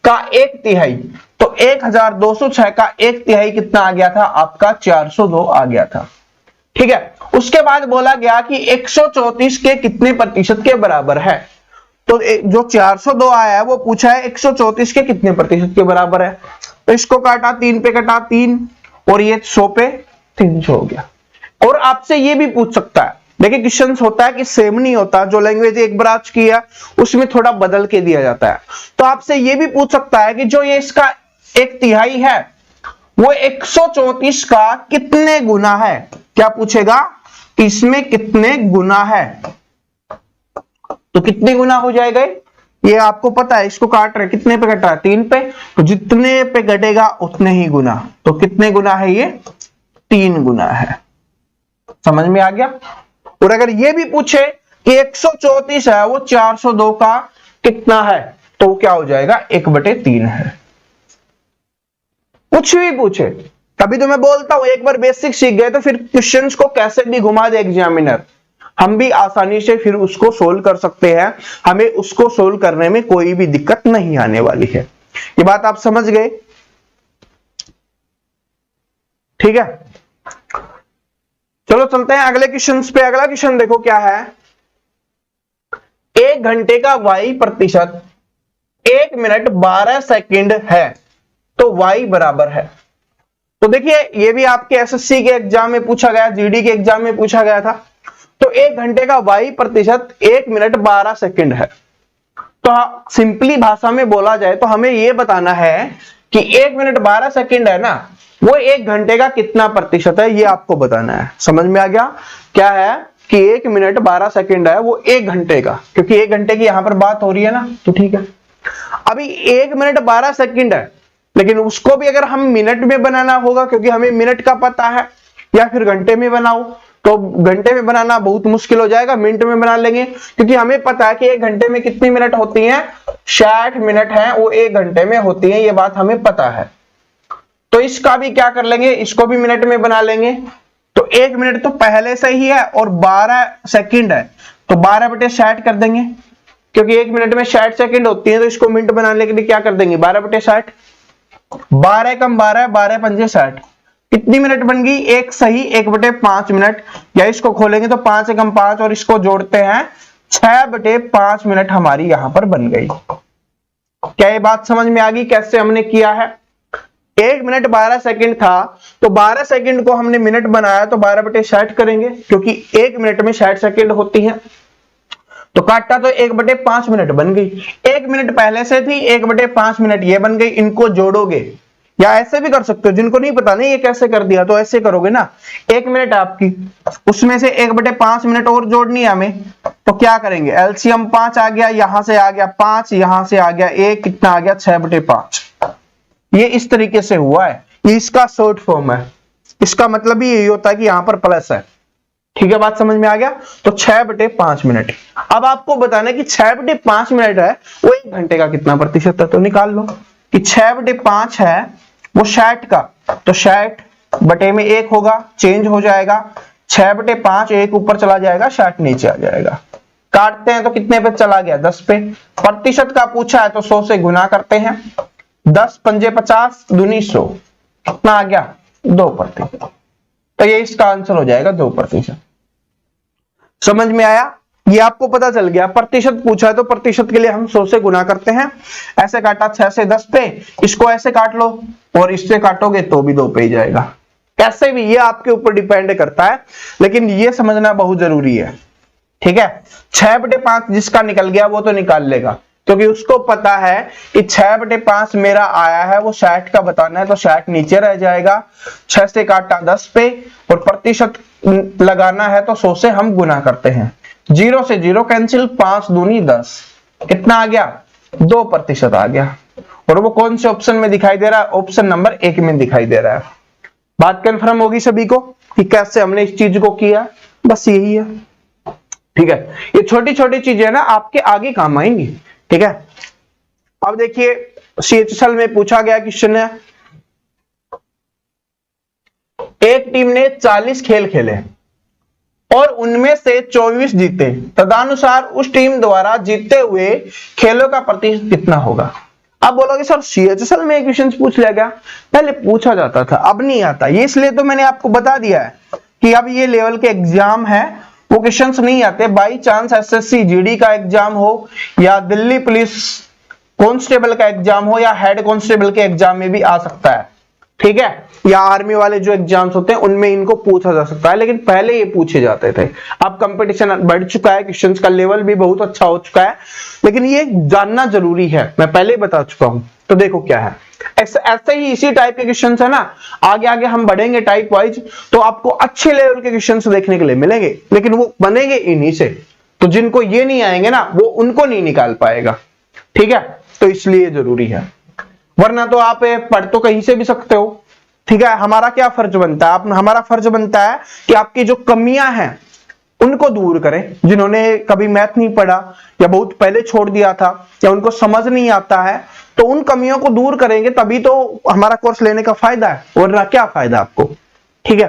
Speaker 1: का 1/3, तो 1206 का 1/3 कितना आ गया था आपका 402 आ गया था, ठीक है। उसके बाद बोला गया कि 134 के कितने प्रतिशत के बराबर है, तो जो 402 आया है वो पूछा है 134 के कितने प्रतिशत के बराबर है। तो इसको काटा, 3 पे कटा 3, और ये 100 पे 300 हो गया। और आपसे ये भी पूछ सकता है, देखिए क्वेश्चन होता है कि सेम नहीं होता, जो लैंग्वेज एक बार आज की है उसमें थोड़ा बदल के दिया जाता है। तो आपसे ये भी पूछ सकता है कि जो ये इसका 1/3 है वो 134 का कितने गुना है। क्या पूछेगा, इसमें कितने गुना है, तो कितने गुना हो जाएगा ये आपको पता है। इसको काट रहे, कितने पे कट रहा है 3 पे, तो जितने पे कटेगा उतने ही गुना, तो कितने गुना है ये 3 गुना है। समझ में आ गया। और अगर ये भी पूछे कि 134 है वो 402 का कितना है, तो क्या हो जाएगा 1/3 है। कुछ भी पूछे, तभी तो मैं बोलता हूं एक बार बेसिक सीख गए तो फिर क्वेश्चंस को कैसे भी घुमा दे एग्जामिनर, हम भी आसानी से फिर उसको सोल्व कर सकते हैं। हमें उसको सोल्व करने में कोई भी दिक्कत नहीं आने वाली है। ये बात आप समझ गए, ठीक है। चलो चलते हैं अगले क्वेश्चन पे। अगला क्वेश्चन देखो क्या है, 1 घंटे का y प्रतिशत 1 मिनट 12 सेकंड है, तो y बराबर है। तो देखिए ये भी आपके एसएससी के एग्जाम में पूछा गया, जीडी के एग्जाम में पूछा गया था। तो 1 घंटे का y प्रतिशत 1 मिनट 12 सेकंड है। तो सिंपली भाषा में बोला जाए तो हमें यह बताना है कि 1 मिनट 12 सेकंड है ना, वो 1 घंटे का कितना प्रतिशत है, ये आपको बताना है। समझ में आ गया। क्या है कि 1 मिनट 12 सेकंड है वो 1 घंटे का, क्योंकि 1 घंटे की यहां पर बात हो रही है ना, तो ठीक है। अभी 1 मिनट 12 सेकंड है, लेकिन उसको भी अगर हम मिनट में बनाना होगा, क्योंकि हमें मिनट का पता है, या फिर घंटे में बनाओ, तो घंटे में बनाना बहुत मुश्किल हो जाएगा, मिनट में बना लेंगे, क्योंकि हमें पता है कि 1 घंटे में कितनी मिनट होती हैं, 60 मिनट है वो 1 घंटे में होती है, ये बात हमें पता है। तो इसका भी क्या कर लेंगे, इसको भी मिनट में बना लेंगे। तो 1 मिनट तो पहले से ही है और 12 सेकंड है, तो 12/60 कर देंगे, क्योंकि 1 मिनट में 60 सेकंड होती है, तो इसको मिनट बनाने के लिए क्या कर देंगे 12/60। 12 कम 12, 12 पंजे 60, कितनी मिनट बन गई, एक सही 1/5 मिनट, या इसको खोलेंगे तो 5 कम 5 और इसको जोड़ते हैं 6/5 मिनट हमारी यहां पर बन गई। क्या ये बात समझ में आ गई कैसे हमने किया है। 1 मिनट 12 सेकंड था, तो 12 सेकंड को हमने मिनट बनाया, तो 12/60 करेंगे, क्योंकि 1 मिनट में 60 सेकंड होती है। तो काटा तो 1/5 मिनट बन गई, 1 मिनट पहले से थी, 1/5 मिनट ये बन गई। इनको जोड़ोगे या ऐसे भी कर सकते हो, जिनको नहीं पता नहीं ये कैसे कर दिया तो ऐसे करोगे ना, 1 मिनट आपकी, उसमें से 1/5 मिनट और जोड़नी है हमें, तो क्या करेंगे, एलसीएम 5 आ गया, यहां से आ गया 5, यहां से आ गया 1, कितना आ गया 6/5। ये इस तरीके से हुआ है, ये इसका शॉर्ट फॉर्म है। इसका मतलब ही यही होता है कि यहां पर प्लस है। ठीक है, बात समझ में आ गया। तो 6/5 मिनट। अब आपको बताना है कि 6/5 मिनट है वो 1 घंटे का कितना प्रतिशत है, तो निकाल लो कि 6/5 है वो 60 का, तो 60 बटे में 1 होगा, चेंज हो जाएगा, 6/5 1 ऊपर चला जाएगा, 60 नीचे आ जाएगा। काटते हैं तो कितने पे चला गया, 10 पे। प्रतिशत का पूछा है तो 100 से गुना करते हैं, 10 पंजे 50, दूनी 100, कितना आ गया 2%। तो ये इसका आंसर हो जाएगा 2%। समझ में आया, ये आपको पता चल गया। प्रतिशत पूछा है तो प्रतिशत के लिए हम 100 से गुना करते हैं। ऐसे काटा 6 से 10 पे, इसको ऐसे काट लो और इससे काटोगे तो भी 2 पे ही जाएगा। कैसे भी ये आपके ऊपर डिपेंड करता है, लेकिन ये समझना बहुत जरूरी है। ठीक है, 6/5 जिसका निकल गया वो तो निकाल लेगा, क्योंकि उसको पता है कि 6/5 मेरा आया है वो 60 का बताना है, तो 60 नीचे रह जाएगा। 6 से काटा 10 पे, और प्रतिशत लगाना है तो 100 से हम गुना करते हैं। 0 से 0 कैंसिल, 5 दूनी 10, कितना आ गया 2% आ गया। और वो कौन से ऑप्शन में दिखाई दे रहा है, ऑप्शन नंबर 1 में दिखाई दे रहा है। बात कंफर्म होगी सभी को कि कैसे हमने इस चीज को किया, बस यही है। ठीक है, ये छोटी छोटी चीजें ना आपके आगे काम आएंगी। ठीक है, अब देखिए CHSL में पूछा गया क्वेश्चन है, एक टीम ने 40 खेल खेले और उनमें से 24 जीते, तदनुसार उस टीम द्वारा जीते हुए खेलों का प्रतिशत कितना होगा। अब बोलोगे सर CHSL में क्वेश्चन पूछ लिया गया, पहले पूछा जाता था अब नहीं आता, ये इसलिए तो मैंने आपको बता दिया है कि अब ये लेवल के एग्जाम है, वो क्वेश्चंस नहीं आते। बाई चांस SSC GD का एग्जाम हो या दिल्ली पुलिस कांस्टेबल का एग्जाम हो या हेड कांस्टेबल के एग्जाम में भी आ सकता है। ठीक है, या आर्मी वाले जो एग्जाम्स होते हैं उनमें इनको पूछा जा सकता है, लेकिन पहले ये पूछे जाते थे। अब कंपटीशन बढ़ चुका है, क्वेश्चंस का लेवल भी बहुत अच्छा हो चुका है, लेकिन ये जानना जरूरी है, मैं पहले ही बता चुका हूं। तो देखो क्या है, ऐसे ही इसी टाइप के क्वेश्चंस है ना, आगे आगे हम बढ़ेंगे टाइप वाइज, तो आपको अच्छे लेवल के क्वेश्चंस देखने के लिए मिलेंगे, लेकिन वो बनेंगे इन्हीं से। तो जिनको ये नहीं आएंगे ना, वो उनको नहीं निकाल पाएगा। ठीक है, तो इसलिए जरूरी है, वरना तो आप पढ़ तो कहीं से भी सकते हो। ठीक है, हमारा क्या फर्ज बनता है, हमारा फर्ज बनता है कि आपकी जो कमियां हैं उनको दूर करें। जिन्होंने कभी मैथ नहीं पढ़ा या बहुत पहले छोड़ दिया था या उनको समझ नहीं आता है, तो उन कमियों को दूर करेंगे तभी तो हमारा कोर्स लेने का फायदा है, वरना क्या फायदा आपको। ठीक है,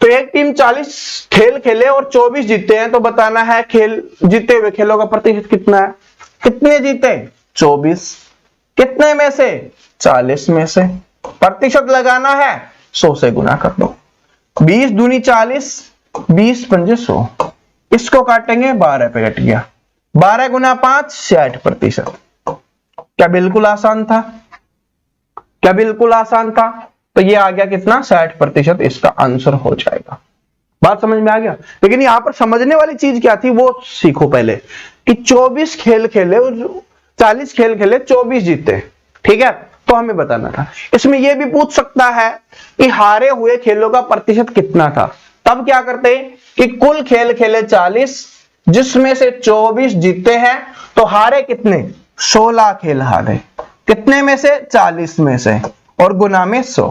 Speaker 1: तो एक टीम 40 खेल खेले और 24 जीते हैं, तो बताना है खेल जीते हुए खेलों का प्रतिशत कितना है। कितने जीते, 24, कितने में से, 40 में से। प्रतिशत लगाना है 100 से गुना कर दो, 20 दूनी 40, 20 पंजे 100, इसको काटेंगे 12 पे कट गया, 12 गुना 5 60%। क्या बिल्कुल आसान था, क्या बिल्कुल आसान था। तो ये आ गया कितना 60%, इसका आंसर हो जाएगा। बात समझ में आ गया। लेकिन यहां पर समझने वाली चीज क्या थी वो सीखो पहले, कि 24 खेल खेले, 40 खेल खेले, 24 जीते। ठीक है, तो हमें बताना था। इसमें यह भी पूछ सकता है कि हारे हुए खेलों का प्रतिशत कितना था, तब क्या करते कि कुल खेल खेले 40, जिसमें से 24 जीते हैं, तो हारे कितने, 16 खेल हारे, कितने में से, 40 में से, और गुना में 100,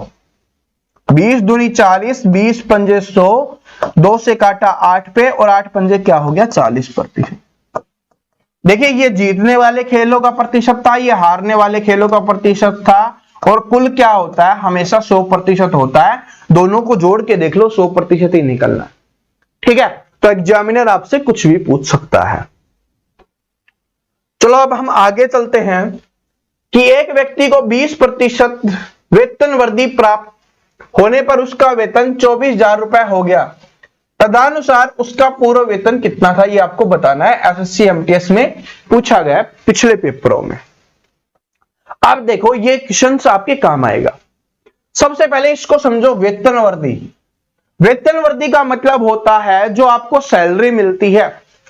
Speaker 1: 20 दूनी 40, 20 पंजे 100, 2 से काटा 8 पे, और 8 पंजे क्या हो गया 40%। देखिए ये जीतने वाले खेलों का प्रतिशत था, ये हारने वाले खेलों का प्रतिशत था, और कुल क्या होता है, हमेशा 100% होता है। दोनों को जोड़ के देख लो, 100% ही निकलना। ठीक है, तो एग्जामिनर आपसे कुछ भी पूछ सकता है। चलो अब हम आगे चलते हैं कि एक व्यक्ति को 20% वेतन वृद्धि प्राप्त होने पर उसका वेतन 24,000 रुपए हो गया, तदनुसार उसका पूर्व वेतन कितना था, ये आपको बताना है। SSC MTS में पूछा गया पिछले पेपरों में। अब देखो ये क्वेश्चन आपके काम आएगा। सबसे पहले इसको समझो, वेतन वृद्धि। वेतन वृद्धि का मतलब होता है जो आपको सैलरी मिलती है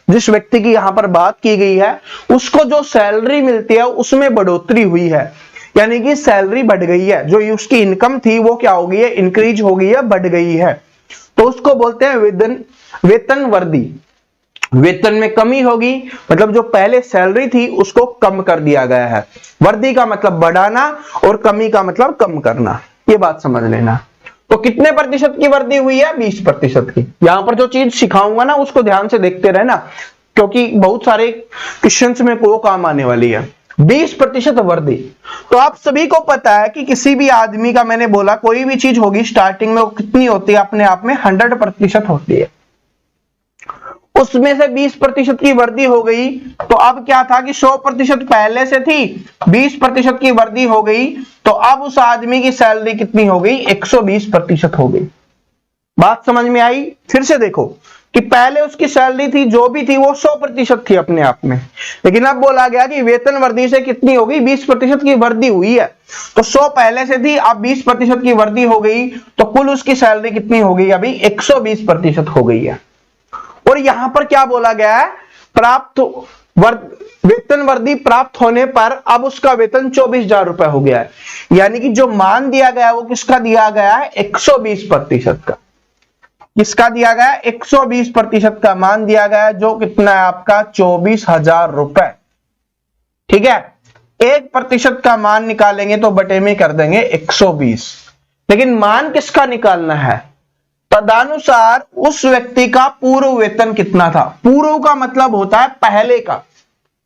Speaker 1: जिस व्यक्ति की यहां पर बात की गई है, उसको जो सैलरी मिलती है उसमें बढ़ोतरी हुई है, यानी कि सैलरी बढ़ गई है, जो उसकी इनकम थी वो क्या हो गई है, इंक्रीज हो गई है, बढ़ गई है, तो उसको बोलते हैं वेतन वृद्धि। वेतन में कमी होगी, मतलब जो पहले सैलरी थी उसको कम कर दिया गया है। वृद्धि का मतलब बढ़ाना और कमी का मतलब कम करना, ये बात समझ लेना। तो कितने प्रतिशत की वृद्धि हुई है, 20% की। यहां पर जो चीज सिखाऊंगा ना उसको ध्यान से देखते रहना, क्योंकि बहुत सारे क्वेश्चंस में वो काम आने वाली है। 20% वृद्धि। तो आप सभी को पता है कि किसी भी आदमी का, मैंने बोला कोई भी चीज होगी स्टार्टिंग में वो कितनी होती है, अपने आप में 100% होती है। उसमें से 20% की वृद्धि हो गई, तो अब क्या था कि 100% पहले से थी, 20% की वृद्धि हो गई, तो अब उस आदमी की सैलरी कितनी हो गई, 120% हो गई। बात समझ में आई? फिर से देखो कि पहले उसकी सैलरी थी, जो भी थी वो 100% थी अपने आप में, लेकिन अब बोला गया कि वेतन वृद्धि से कितनी हो गई, 20% की वृद्धि हुई है। तो 100 पहले से थी, अब 20% की वृद्धि हो गई, तो कुल उसकी सैलरी कितनी हो गई, अभी 120% हो गई है। और यहां पर क्या बोला गया है, वेतन वृद्धि प्राप्त होने पर अब उसका वेतन 24,000 रुपए हो गया है, यानी कि जो मान दिया गया है वो किसका दिया गया है, 120% का। किसका दिया गया है, 120% का मान दिया गया है, जो कितना है आपका 24,000 रुपए। ठीक है, 1% का मान निकालेंगे तो बटे में कर देंगे 120, लेकिन मान किसका निकालना है, तदनुसार उस व्यक्ति का पूर्व वेतन कितना था। पूर्व का मतलब होता है पहले का,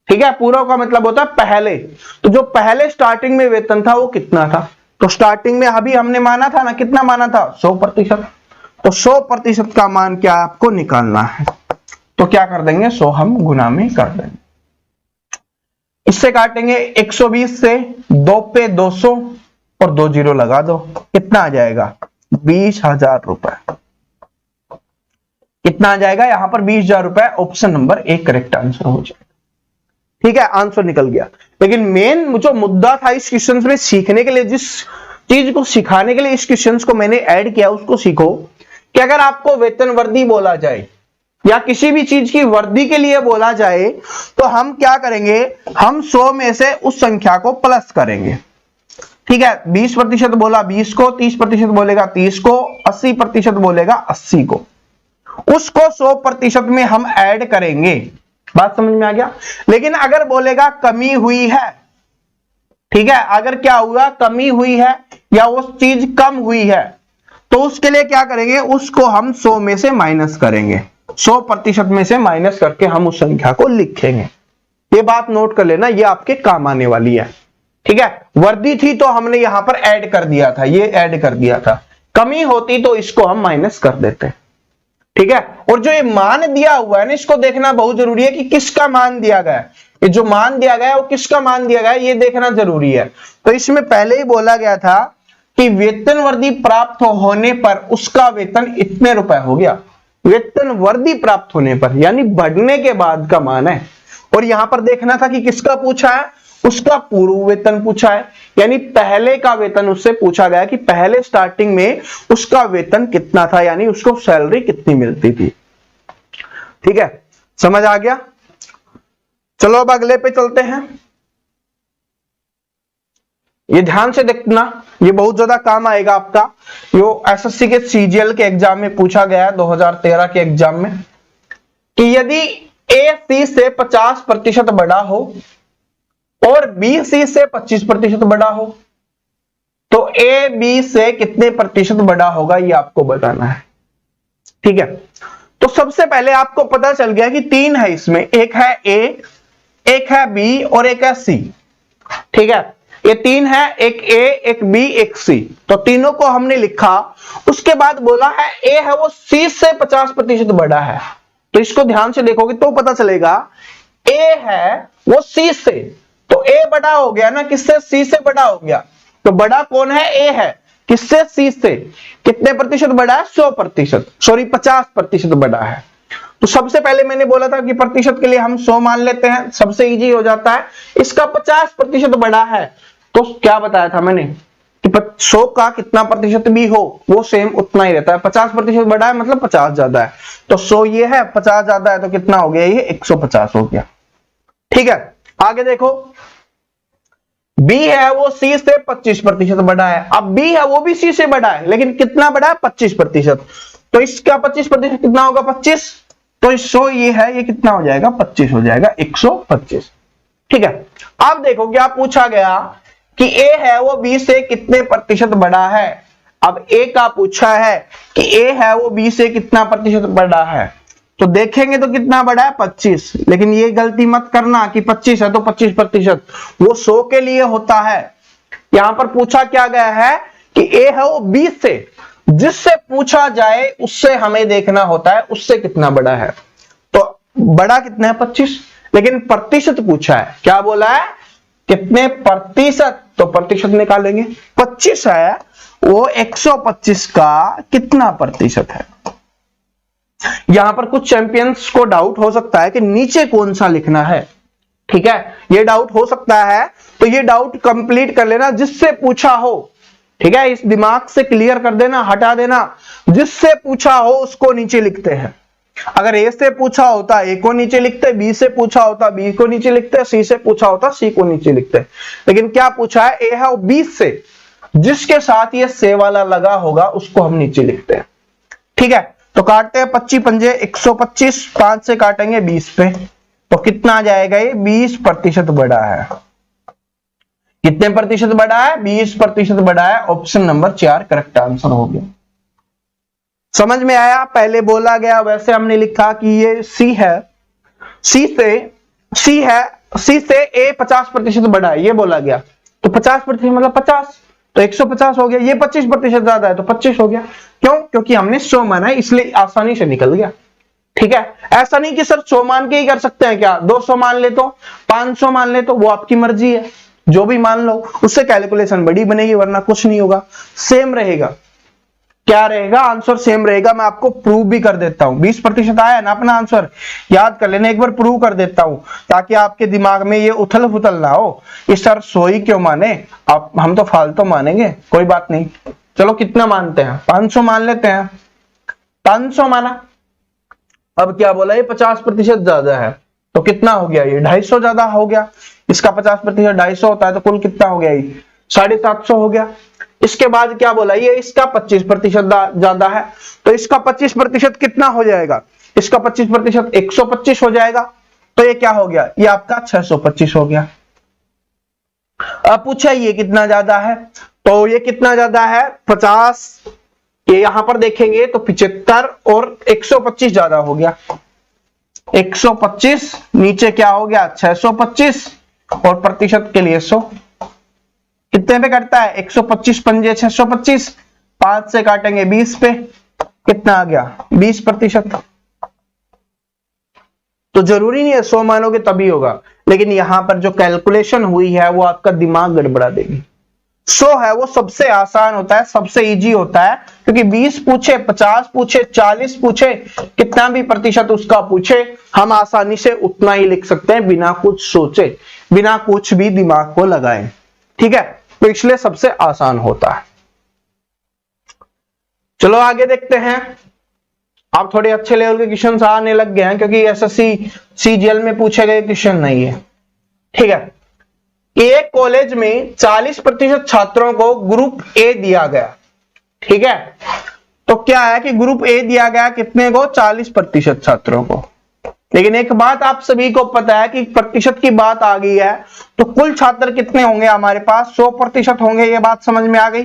Speaker 1: ठीक है, पूर्व का मतलब होता है पहले। तो जो पहले स्टार्टिंग में वेतन था वो कितना था, तो स्टार्टिंग में अभी हमने माना था ना, कितना माना था, 100%। तो 100% का मान क्या आपको निकालना है, तो क्या कर देंगे, 100 हम गुना में कर देंगे। इससे काटेंगे 120 से, 2 पे 200 और 2 जीरो लगा दो, कितना आ जाएगा, 20,000 रुपए। कितना आ जाएगा यहां पर, 20,000 रुपए। ऑप्शन नंबर 1 करेक्ट आंसर हो जाएगा। ठीक है, आंसर निकल गया। लेकिन मेन जो मुद्दा था इस क्वेश्चन में सीखने के लिए, जिस चीज को सिखाने के लिए इस क्वेश्चन को मैंने ऐड किया, उसको सीखो कि अगर आपको वेतन वृद्धि बोला जाए या किसी भी चीज की वृद्धि के लिए बोला जाए, तो हम क्या करेंगे, हम 100 में से उस संख्या को प्लस करेंगे। ठीक है, 20% बोला 20 को, 30% बोलेगा 30 को, 80% बोलेगा 80 को, उसको 100% में हम ऐड करेंगे। बात समझ में आ गया? लेकिन अगर बोलेगा कमी हुई है, ठीक है, अगर क्या हुआ, कमी हुई है या वो चीज कम हुई है, तो उसके लिए क्या करेंगे, उसको हम 100 में से माइनस करेंगे, 100% में से माइनस करके हम उस संख्या को लिखेंगे। ये बात नोट कर लेना, ये आपके काम आने वाली है। ठीक है, वृद्धि थी तो हमने यहां पर ऐड कर दिया था, ये ऐड कर दिया था, कमी होती तो इसको हम माइनस कर देते। ठीक है, और जो ये मान दिया हुआ है ना, इसको देखना बहुत जरूरी है कि किसका मान दिया गया है। ये जो मान दिया गया है वो किसका मान दिया गया है, ये देखना जरूरी है। तो इसमें पहले ही बोला गया था कि वेतन वृद्धि प्राप्त होने पर उसका वेतन इतने रुपए हो गया। वेतन वृद्धि प्राप्त होने पर यानी बढ़ने के बाद का मान है। और यहां पर देखना था कि किसका पूछा है, उसका पूर्व वेतन पूछा है, यानी पहले का वेतन उससे पूछा गया कि पहले स्टार्टिंग में उसका वेतन कितना था, यानी उसको सैलरी कितनी मिलती थी। ठीक है, समझ आ गया? चलो अब अगले पे चलते हैं। ये ध्यान से देखना, ये बहुत ज्यादा काम आएगा आपका। यो एसएससी के सीजीएल के एग्जाम में पूछा गया है 2013 के एग्जाम में, कि यदि ए सी से 50% बड़ा हो और बी सी से 25% बड़ा हो, तो ए बी से कितने प्रतिशत बड़ा होगा, ये आपको बताना है। ठीक है, तो सबसे पहले आपको पता चल गया कि 3 है इसमें, एक है ए, एक है बी और एक है सी। ठीक है, ये 3 है, एक ए, एक बी, एक सी, तो तीनों को हमने लिखा। उसके बाद बोला है ए है वो सी से 50% बड़ा है, तो इसको ध्यान से देखोगे तो पता चलेगा ए है वो सी से, तो ए बड़ा हो गया ना, किससे, सी से बड़ा हो गया। तो बड़ा कौन है, ए है, किससे, सी से। कितने प्रतिशत बड़ा है, 100%, सॉरी 50% बड़ा है। तो सबसे पहले मैंने बोला था कि प्रतिशत के लिए हम 100 मान लेते हैं, सबसे इजी हो जाता है। इसका 50% बड़ा है, तो क्या बताया था मैंने, कि 100 का कितना प्रतिशत भी हो वो सेम उतना ही रहता है। 50% बढ़ा है मतलब 50 ज्यादा है, तो 100 ये है, 50 ज्यादा है तो कितना हो गया, ये 150 हो गया। ठीक है, आगे देखो, बी है वो सी से 25% बढ़ा है। अब बी है वो भी सी से बढ़ा है, लेकिन कितना बढ़ा है, 25%। तो इसका 25% कितना होगा, 25। तो 100 ये है, ये कितना हो जाएगा, 25 हो जाएगा, 125। ठीक है, अब देखो क्या पूछा गया कि ए है वो बी से कितने प्रतिशत बड़ा है। अब ए का पूछा है कि ए है वो बी से कितना प्रतिशत बड़ा है, तो देखेंगे तो कितना बड़ा है, 25। लेकिन ये गलती मत करना कि 25 है तो 25%, वो 100 के लिए होता है। यहां पर पूछा क्या गया है कि ए है वो बी से, जिससे पूछा जाए उससे हमें देखना होता है उससे कितना बड़ा है। तो बड़ा कितना है, 25, लेकिन प्रतिशत पूछा है, क्या बोला है, कितने प्रतिशत, तो प्रतिशत निकालेंगे। 25 है वो 125 का कितना प्रतिशत है। यहां पर कुछ चैंपियंस को डाउट हो सकता है कि नीचे कौन सा लिखना है। ठीक है, ये डाउट हो सकता है, तो ये डाउट कंप्लीट कर लेना जिससे पूछा हो। ठीक है, इस दिमाग से क्लियर कर देना, हटा देना, जिससे पूछा हो उसको नीचे लिखते हैं। अगर ए से पूछा होता ए को नीचे लिखते, बी से पूछा होता बी को नीचे लिखते, सी से पूछा होता सी को नीचे लिखते। लेकिन क्या पूछा है, ए है वो 20 से, जिसके साथ ये से वाला लगा होगा उसको हम नीचे लिखते हैं। ठीक है, तो काटते हैं 25 पंजे 125, 5 से काटेंगे 20 पे, तो कितना आ जाएगा, ये 20% बड़ा है। कितने प्रतिशत बड़ा है, 20% बड़ा है। ऑप्शन नंबर 4 करेक्ट आंसर हो गया। समझ में आया, पहले बोला गया वैसे हमने लिखा कि ये सी है, सी से ए 50% बड़ा है, ये बोला गया। तो 50% मतलब 50, तो 150 हो गया। ये 25% ज्यादा है तो 25 हो गया। क्यों, क्योंकि हमने 100 माना है, इसलिए आसानी से निकल गया। ठीक है, ऐसा नहीं कि सर 100 मान के ही कर सकते हैं क्या, 200 मान ले तो, 500 मान ले तो, वो आपकी मर्जी है, जो भी मान लो, उससे कैलकुलेशन बड़ी बनेगी, वरना कुछ नहीं होगा, सेम रहेगा। क्या रहेगा, आंसर सेम रहेगा। मैं आपको प्रूव भी कर देता हूं। 20% आया ना अपना आंसर, याद कर लेना, एक बार प्रूव कर देता हूं ताकि आपके दिमाग में ये उथल फुथल ना हो कि सर 100 ही क्यों माने, आप हम तो फालतू मानेंगे। कोई बात नहीं, चलो कितना मानते हैं, 500 मान लेते हैं। 500 माना, अब क्या बोला, ये 50% ज्यादा है, तो कितना हो गया, ये 250 ज्यादा हो गया। इसका 50% 250 होता है, तो कुल कितना हो गया, ये 750 हो गया। इसके बाद क्या बोला, ये इसका 25% ज्यादा है, तो इसका 25% कितना हो जाएगा, इसका 25% 125 हो जाएगा। तो ये क्या हो गया, ये आपका 625 हो गया। अब पूछा ये कितना ज्यादा है, तो ये कितना ज्यादा है, 50, ये यहां पर देखेंगे तो 75 और 125 ज्यादा हो गया। 125 नीचे क्या हो गया, 625, और प्रतिशत के लिए 100 कितने पे कटता है, 125 पंजे 625, 5 से काटेंगे 20 पे, कितना आ गया, 20%। तो जरूरी नहीं है 100 मानोगे तभी होगा, लेकिन यहां पर जो कैलकुलेशन हुई है वो आपका दिमाग गड़बड़ा देगी। 100 है वो सबसे आसान होता है, सबसे इजी होता है, क्योंकि 20 पूछे, 50 पूछे, 40 पूछे, कितना भी प्रतिशत उसका पूछे, हम आसानी से उतना ही लिख सकते हैं बिना कुछ सोचे, बिना कुछ भी दिमाग को लगाए। ठीक है, तो इसलिए सबसे आसान होता है। चलो आगे देखते हैं। आप थोड़े अच्छे लेवल के क्वेश्चन आने लग गए हैं, क्योंकि एसएससी सीजीएल में पूछे गए क्वेश्चन नहीं है। ठीक है, एक कॉलेज में 40% छात्रों को ग्रुप ए दिया गया। ठीक है, तो क्या है कि ग्रुप ए दिया गया कितने को, 40% छात्रों को। लेकिन एक बात आप सभी को पता है कि प्रतिशत की बात आ गई है, तो कुल छात्र कितने होंगे हमारे पास, 100% होंगे। ये बात समझ में आ गई,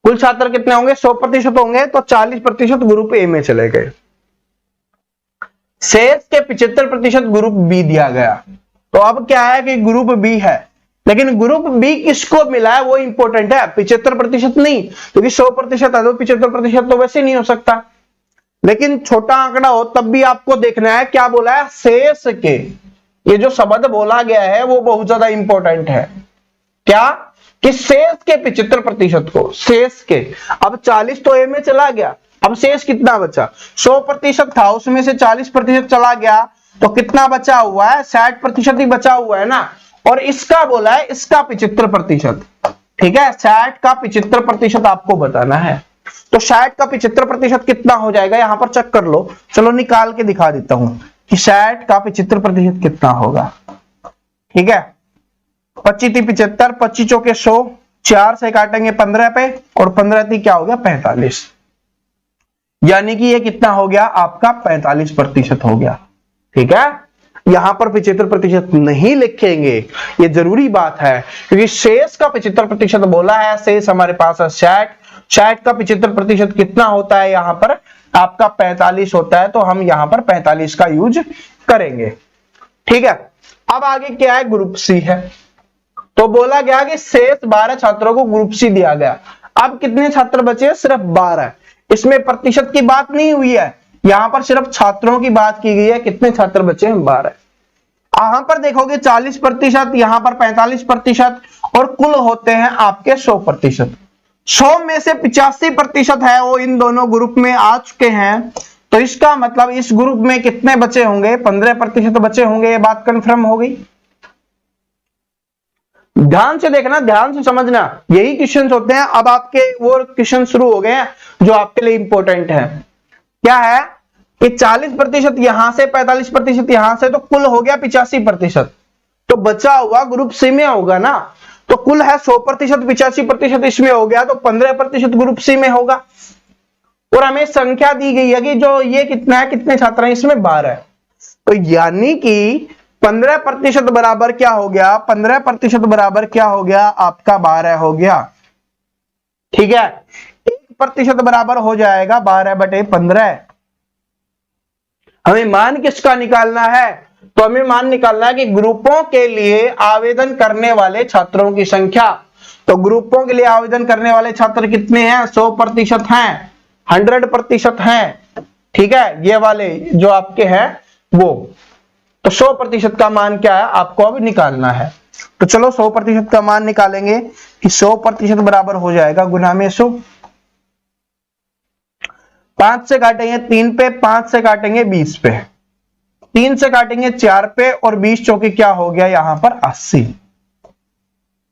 Speaker 1: कुल छात्र कितने होंगे, 100% होंगे, तो 40% ग्रुप ए में चले गए। शेष के 75% ग्रुप बी दिया गया। तो अब क्या है कि ग्रुप बी है, लेकिन ग्रुप बी किसको मिला है वो इंपॉर्टेंट है, 75% नहीं, क्योंकि 100% है तो 75% तो वैसे नहीं हो सकता। लेकिन छोटा आंकड़ा हो तब भी आपको देखना है क्या बोला है, शेष के। ये जो शब्द बोला गया है वो बहुत ज्यादा इंपॉर्टेंट है। क्या कि शेष के 75% को, शेष के। अब 40 तो ए में चला गया, अब शेष कितना बचा, 100% था, उसमें से 40% चला गया, तो कितना बचा हुआ है, 60% ही बचा हुआ है ना। और इसका बोला है, इसका 75%। ठीक है, 60 का 75% आपको बताना है। तो 60 का 75% कितना हो जाएगा, यहां पर चेक कर लो। चलो निकाल के दिखा देता हूं कि 60 का 75% कितना होगा। ठीक है, 25 × 75, 25 चौके 100, 4 से काटेंगे 15 पे, और 15 थी क्या हो गया 45, यानी कि ये कितना हो गया आपका 45% हो गया। ठीक है, यहां पर 75% नहीं लिखेंगे, ये जरूरी बात है, क्योंकि शेष का 75% बोला है, शेष हमारे पास है 60। 60 का 75% कितना होता है, यहां पर आपका 45 होता है, तो हम यहां पर 45 का यूज करेंगे। ठीक है, अब आगे क्या है, ग्रुप सी है। तो बोला गया कि शेष 12 छात्रों को ग्रुप सी दिया गया। अब कितने छात्र बचे, सिर्फ 12। इसमें प्रतिशत की बात नहीं हुई है, यहां पर सिर्फ छात्रों की बात की गई है। कितने छात्र बचे हैं, 12। यहां पर देखोगे 40%, यहां पर 45%, और कुल होते हैं आपके 100%। 100 में से 85% है वो इन दोनों ग्रुप में आ चुके हैं, तो इसका मतलब इस ग्रुप में कितने बचे होंगे, 15% बचे होंगे। ये बात कंफर्म हो गई। ध्यान से देखना, ध्यान से समझना, यही क्वेश्चंस होते हैं। अब आपके वो क्वेश्चन शुरू हो गए हैं जो आपके लिए इंपॉर्टेंट है। क्या है कि 40% यहां से, 45% यहां से, तो कुल हो गया 85%। तो बचा हुआ ग्रुप सी में होगा ना, तो कुल है 100%, 85% इसमें हो गया, तो 15% ग्रुप सी में होगा। और हमें संख्या दी गई है कि जो ये कितना है, कितने छात्र हैं, इसमें 12 है। तो यानी कि 15% बराबर क्या हो गया, 15% बराबर क्या हो गया आपका 12 हो गया। ठीक है, 1% बराबर हो जाएगा 12/15। हमें मान किसका निकालना है, तो हमें मान निकालना है कि ग्रुपों के लिए आवेदन करने वाले छात्रों की संख्या। तो ग्रुपों के लिए आवेदन करने वाले छात्र कितने हैं, 100% हैं, 100% हैं। ठीक है, ये वाले जो आपके हैं वो, तो 100% का मान क्या है आपको अब निकालना है। तो चलो 100% का मान निकालेंगे कि 100% बराबर हो जाएगा गुना में 100। 5 से काटेंगे 3 पे, 5 से काटेंगे 20 पे, 3 से काटेंगे 4 पे, और 20 चौके क्या हो गया यहां पर 80।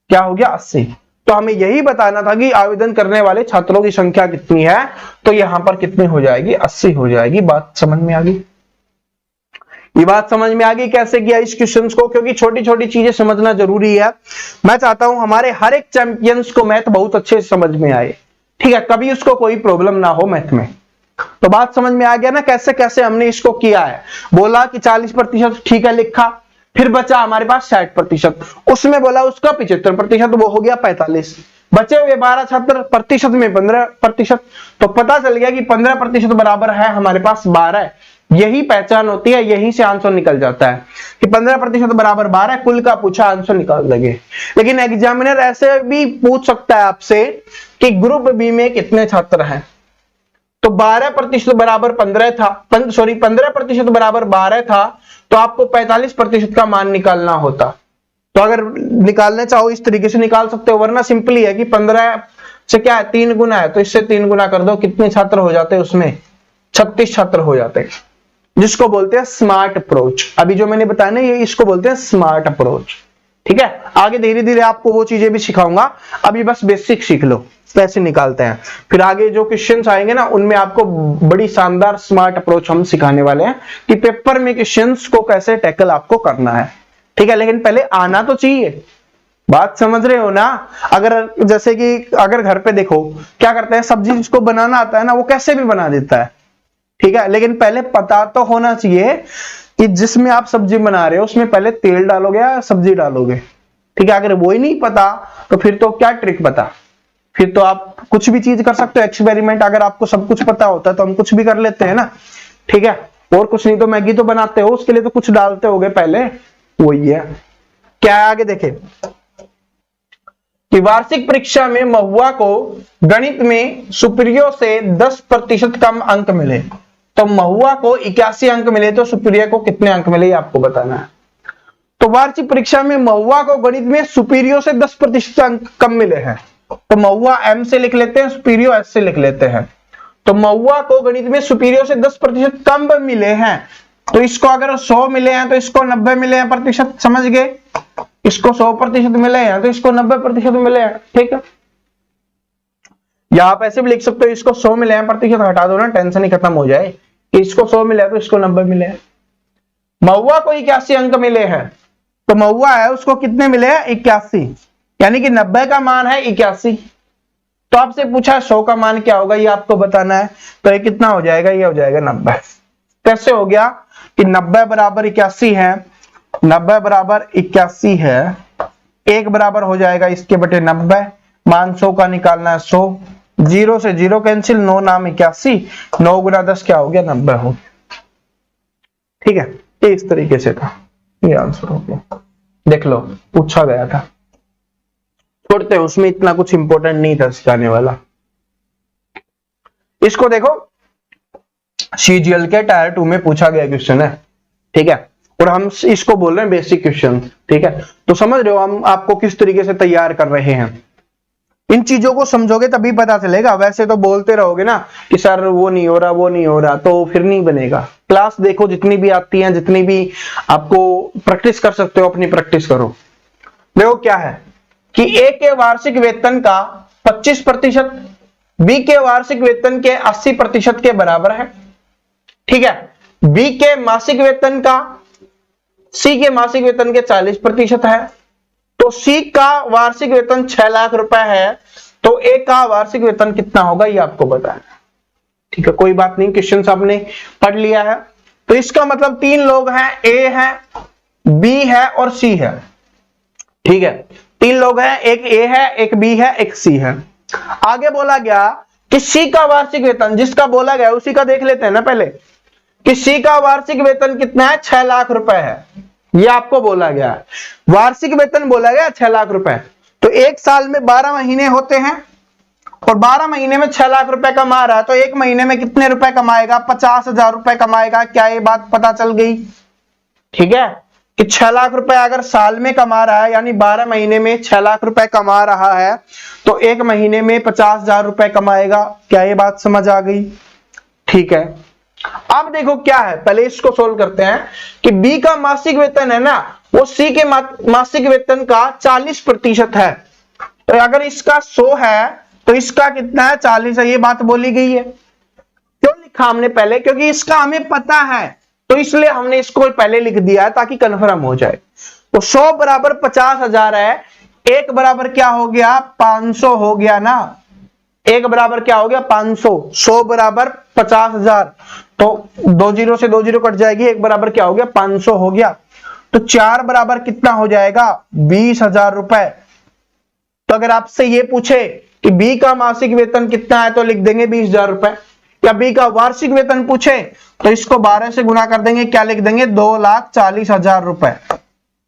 Speaker 1: क्या हो गया 80। तो हमें यही बताना था कि आवेदन करने वाले छात्रों की संख्या कितनी है, तो यहां पर कितनी हो जाएगी, 80 हो जाएगी। बात समझ में आ गई, ये बात समझ में आ गई कैसे किया इस क्वेश्चंस को, क्योंकि छोटी छोटी चीजें समझना जरूरी है। मैं चाहता हूं हमारे हर एक चैंपियंस को मैथ बहुत अच्छे से समझ में आए। ठीक है, कभी उसको कोई प्रॉब्लम ना हो मैथ में। तो बात समझ में आ गया ना कैसे कैसे हमने इसको किया है। बोला कि 40% ठीक है लिखा, फिर बचा हमारे पास 60%, उसमें बोला उसका 75%, वो हो गया 45। बचे हुए 12 छात्र, प्रतिशत में 15%, तो पता चल गया कि 15% बराबर है हमारे पास 12। यही पहचान होती है, यहीं से आंसर निकल जाता है कि 15% बराबर 12, कुल का पूछा आंसर निकाल देंगे। लेकिन एग्जामिनर ऐसे भी पूछ सकता है आपसे कि ग्रुप बी में कितने छात्र हैं, तो 12% बराबर 15 था, 15% बराबर 12 था, तो आपको 45% का मान निकालना होता। तो अगर निकालना चाहो इस तरीके से निकाल सकते हो, वरना सिंपली है कि 15 से क्या है 3 गुना है, तो इससे 3 गुना कर दो। कितने छात्र हो जाते हैं उसमें, 36 छात्र हो जाते हैं, जिसको बोलते हैं स्मार्ट अप्रोच। अभी जो मैंने बताया ना, ये इसको बोलते हैं स्मार्ट अप्रोच। ठीक है, आगे धीरे धीरे आपको वो चीजें भी सिखाऊंगा, अभी बस बेसिक सीख लो कैसे निकालते हैं। फिर आगे जो क्वेश्चंस आएंगे ना, उनमें आपको बड़ी शानदार स्मार्ट अप्रोच हम सिखाने वाले हैं कि पेपर में क्वेश्चंस को कैसे टैकल आपको करना है। ठीक है, लेकिन पहले आना तो चाहिए। बात समझ रहे हो ना। अगर जैसे कि अगर घर पे देखो क्या करते हैं, सब्जी जिसको बनाना आता है ना, वो कैसे भी बना देता है। ठीक है, लेकिन पहले पता तो होना चाहिए कि जिसमें आप सब्जी बना रहे हो उसमें पहले तेल डालोगे या सब्जी डालोगे। ठीक है, अगर वो ही नहीं पता तो फिर तो क्या ट्रिक पता, फिर तो आप कुछ भी चीज कर सकते हो एक्सपेरिमेंट। अगर आपको सब कुछ पता होता है तो हम कुछ भी कर लेते हैं ना। ठीक है, और कुछ नहीं तो मैगी तो बनाते हो, उसके लिए तो कुछ डालते होगे पहले, वही है। क्या है आगे देखें कि वार्षिक परीक्षा में महुआ को गणित में सुप्रियो से 10% कम अंक मिले। तो महुआ को 81 अंक मिले, तो सुप्रिया को कितने अंक मिले आपको बताना है। तो वार्षिक परीक्षा में महुआ को गणित में सुपीरियो से 10% अंक कम मिले हैं, तो महुआ एम से लिख लेते हैं, सुपीरियो एस से लिख लेते हैं। तो महुआ को गणित में सुपीरियो से 10% कम मिले हैं, तो इसको अगर 100 मिले हैं तो इसको 90 मिले हैं प्रतिशत, समझ गए। इसको 100% मिले हैं तो इसको 90% मिले हैं, ठीक है। या आप ऐसे भी लिख सकते हो, इसको 100 मिले हैं प्रतिशत हटा दो ना, टेंशन ही खत्म हो जाए कि इसको 100 मिले हैं तो इसको 90 मिले हैं। महुआ को 81 अंक मिले हैं, तो महुआ है उसको कितने मिले हैं 81, यानी कि 90 का मान है 81। तो आपसे पूछा 100 का मान क्या होगा, ये आपको बताना है। तो ये कितना हो जाएगा, ये हो जाएगा 90। कैसे हो गया कि 90 बराबर 81 है, 90 बराबर 81 है, 1 बराबर हो जाएगा इसके बटे 90, मान 100 का निकालना है 100, 0 से 0 कैंसिल, 9 नाम 81, 9 गुना 10 क्या हो गया 90 हो गया, ठीक है। ये इस तरीके से था, ये आंसर हो गया। देख लो पूछा गया था, छोड़ते हैं, उसमें इतना कुछ इंपॉर्टेंट नहीं था सिखाने वाला। इसको देखो, सीजीएल के टायर 2 में पूछा गया क्वेश्चन है, ठीक है, और हम इसको बोल रहे हैं बेसिक क्वेश्चन, ठीक है। तो समझ रहे हो हम आपको किस तरीके से तैयार कर रहे हैं। इन चीजों को समझोगे तभी पता चलेगा, वैसे तो बोलते रहोगे ना कि सर वो नहीं हो रहा, वो नहीं हो रहा, तो फिर नहीं बनेगा। क्लास देखो जितनी भी आती हैं, जितनी भी आपको प्रैक्टिस कर सकते हो अपनी प्रैक्टिस करो। देखो क्या है कि ए के वार्षिक वेतन का 25% बी के वार्षिक वेतन के 80% के बराबर है, ठीक है। बी के मासिक वेतन का सी के मासिक वेतन के 40% है। तो सी का वार्षिक वेतन 6 लाख रुपए है, तो ए का वार्षिक वेतन कितना होगा ये आपको बताना, ठीक है। कोई बात नहीं, क्वेश्चन आपने पढ़ लिया है। तो इसका मतलब 3 लोग हैं, ए है, बी है और सी है, ठीक है। 3 लोग हैं, एक ए है, एक बी है, एक सी है। आगे बोला गया कि सी का वार्षिक वेतन, जिसका बोला गया उसी का देख लेते हैं ना पहले, कि सी का वार्षिक वेतन कितना है 6 लाख रुपए है, ये आपको बोला गया है। वार्षिक वेतन बोला गया 6 लाख रुपए। तो एक साल में 12 महीने होते हैं और 12 महीने में 6 लाख रुपए कमा रहा है, तो एक महीने में कितने रुपए कमाएगा, 50,000 रुपए कमाएगा। क्या ये बात पता चल गई, ठीक है, कि 6 लाख रुपए अगर साल में कमा रहा है, यानी 12 महीने में 6 लाख रुपए कमा रहा है, तो एक महीने में 50,000 रुपए कमाएगा। क्या ये बात समझ आ गई, ठीक है। अब देखो क्या है, पहले इसको सोल्व करते हैं कि बी का मासिक वेतन है ना, वो सी के मासिक वेतन का 40% है। तो अगर इसका 100 है तो इसका कितना है 40 है, ये बात बोली गई है। क्यों लिखा हमने पहले, क्योंकि इसका हमें पता है, तो इसलिए हमने इसको पहले लिख दिया है ताकि कंफर्म हो जाए। तो 100 बराबर 50,000 है, 1 बराबर क्या हो गया 500 हो गया ना, 1 बराबर क्या हो गया 500, 100 बराबर 50,000, तो 2 जीरो से 2 जीरो कट जाएगी, 1 बराबर क्या हो गया 500 हो गया। तो 4 बराबर कितना हो जाएगा 20,000 रुपए। तो अगर आपसे ये पूछे कि बी का मासिक वेतन कितना है तो लिख देंगे 20,000 रुपए, या बी का वार्षिक वेतन पूछे तो इसको 12 से गुना कर देंगे, क्या लिख देंगे 2,40,000 रुपए,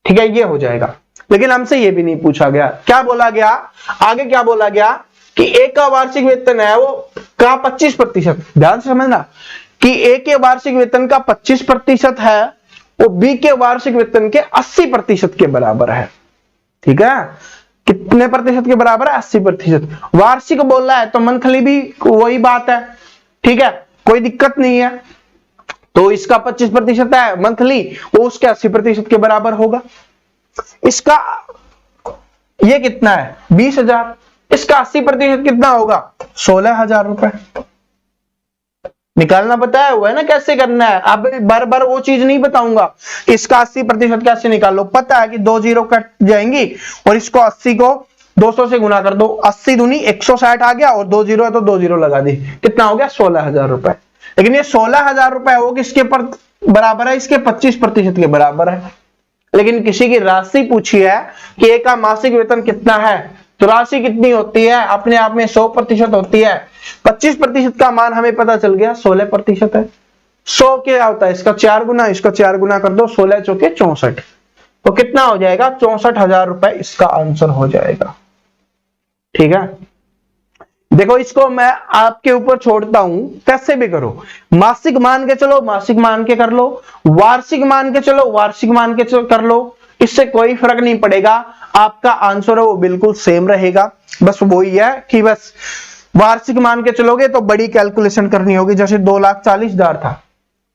Speaker 1: ठीक है, ये हो जाएगा। लेकिन हमसे ये भी नहीं पूछा गया, क्या बोला गया आगे, क्या बोला गया कि ए का वार्षिक वेतन है वो का 25%, ध्यान से समझना कि ए के वार्षिक वेतन का 25% है, वो बी के वार्षिक वेतन के 80% के बराबर है, ठीक है। कितने प्रतिशत के बराबर है 80%। वार्षिक बोल रहा है तो मंथली भी वही बात है, ठीक है, कोई दिक्कत नहीं है। तो इसका 25% है मंथली, वो उसके 80% के बराबर होगा। इसका ये कितना है 20,000, इसका 80% कितना होगा 16,000 रुपए। निकालना बताया हुआ है ना कैसे करना है, अब बार बार वो चीज नहीं बताऊंगा। इसका 80% कैसे निकालो, पता है कि 2 जीरो कट जाएंगी और इसको 80 को 200 से गुना कर दो, 80 दूनी 160 आ गया और 2 जीरो है तो 2 जीरो लगा दी, कितना हो गया 16,000 रुपए। लेकिन ये 16,000 रुपए वो किसके पर बराबर है, इसके 25% के बराबर है। लेकिन किसी की राशि पूछी है कि एक का मासिक वेतन कितना है, तो राशि कितनी होती है अपने आप में 100% होती है। 25% का मान हमें पता चल गया 16% है। 100 क्या होता है इसका 4 गुना, इसका 4 गुना कर दो, 16 चौके 64, तो कितना हो जाएगा 64,000 रुपए इसका आंसर हो जाएगा, ठीक है। देखो इसको मैं आपके ऊपर छोड़ता हूं, कैसे भी करो, मासिक मान के चलो मासिक मान के कर लो, वार्षिक मान के चलो वार्षिक मान के कर लो, इससे कोई फर्क नहीं पड़ेगा, आपका आंसर है वो बिल्कुल सेम रहेगा। बस वही है कि बस वार्षिक मान के चलोगे तो बड़ी कैलकुलेशन करनी होगी, जैसे 2,40,000 था,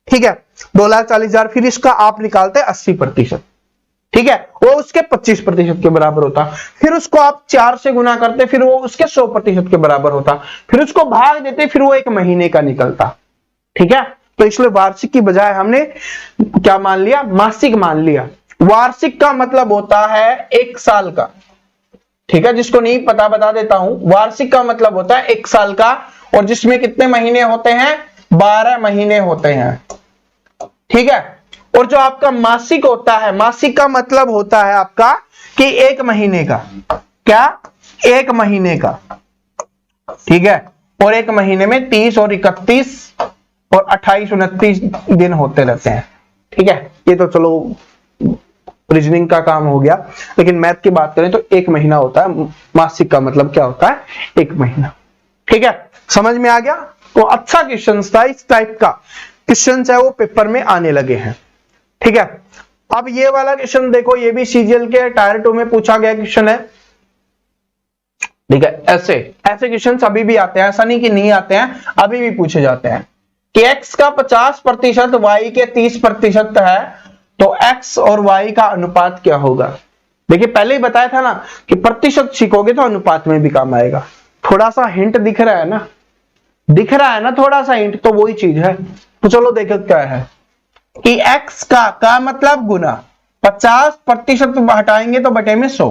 Speaker 1: ठीक है, 2,40,000, फिर इसका आप निकालते 80%, ठीक है, वो उसके 25% के बराबर होता। फिर उसको आप 4 से गुना करते, फिर वो उसके 100% के बराबर होता। फिर उसको भाग देते, फिर वो 1 महीने का निकलता। ठीक है, तो इसलिए वार्षिक की बजाय हमने क्या मान लिया, मासिक मान लिया। वार्षिक का मतलब होता है 1 साल का। ठीक है, जिसको नहीं पता बता देता हूं, वार्षिक का मतलब होता है 1 साल का, और जिसमें कितने महीने होते हैं, 12 महीने होते हैं। ठीक है, और जो आपका मासिक होता है, मासिक का मतलब होता है आपका कि 1 महीने का। क्या, 1 महीने का। ठीक है, और 1 महीने में 30 और 31 और 28 29 दिन होते रहते हैं। ठीक है, ये तो चलो रीजनिंग का काम हो गया, लेकिन मैथ की बात करें तो 1 महीना होता है। मासिक का मतलब क्या होता है, 1 महीना। ठीक है, समझ में आ गया। तो अच्छा क्वेश्चन था, इस टाइप का क्वेश्चन है वो पेपर में आने लगे हैं। ठीक है, अब ये वाला क्वेश्चन देखो, ये भी सीजीएल के टायर 2 में पूछा गया क्वेश्चन है। ठीक है, ऐसे ऐसे क्वेश्चन अभी भी आते हैं, ऐसा नहीं कि नहीं आते हैं, अभी भी पूछे जाते हैं कि x का 50% y के 30% है, तो x और y का अनुपात क्या होगा। देखिए पहले ही बताया था ना कि प्रतिशत सीखोगे तो अनुपात में भी काम आएगा। थोड़ा सा हिंट दिख रहा है ना, दिख रहा है ना थोड़ा सा हिंट, तो वही चीज है। तो चलो देखो क्या है कि x का मतलब गुना 50% हटाएंगे तो बटे में 100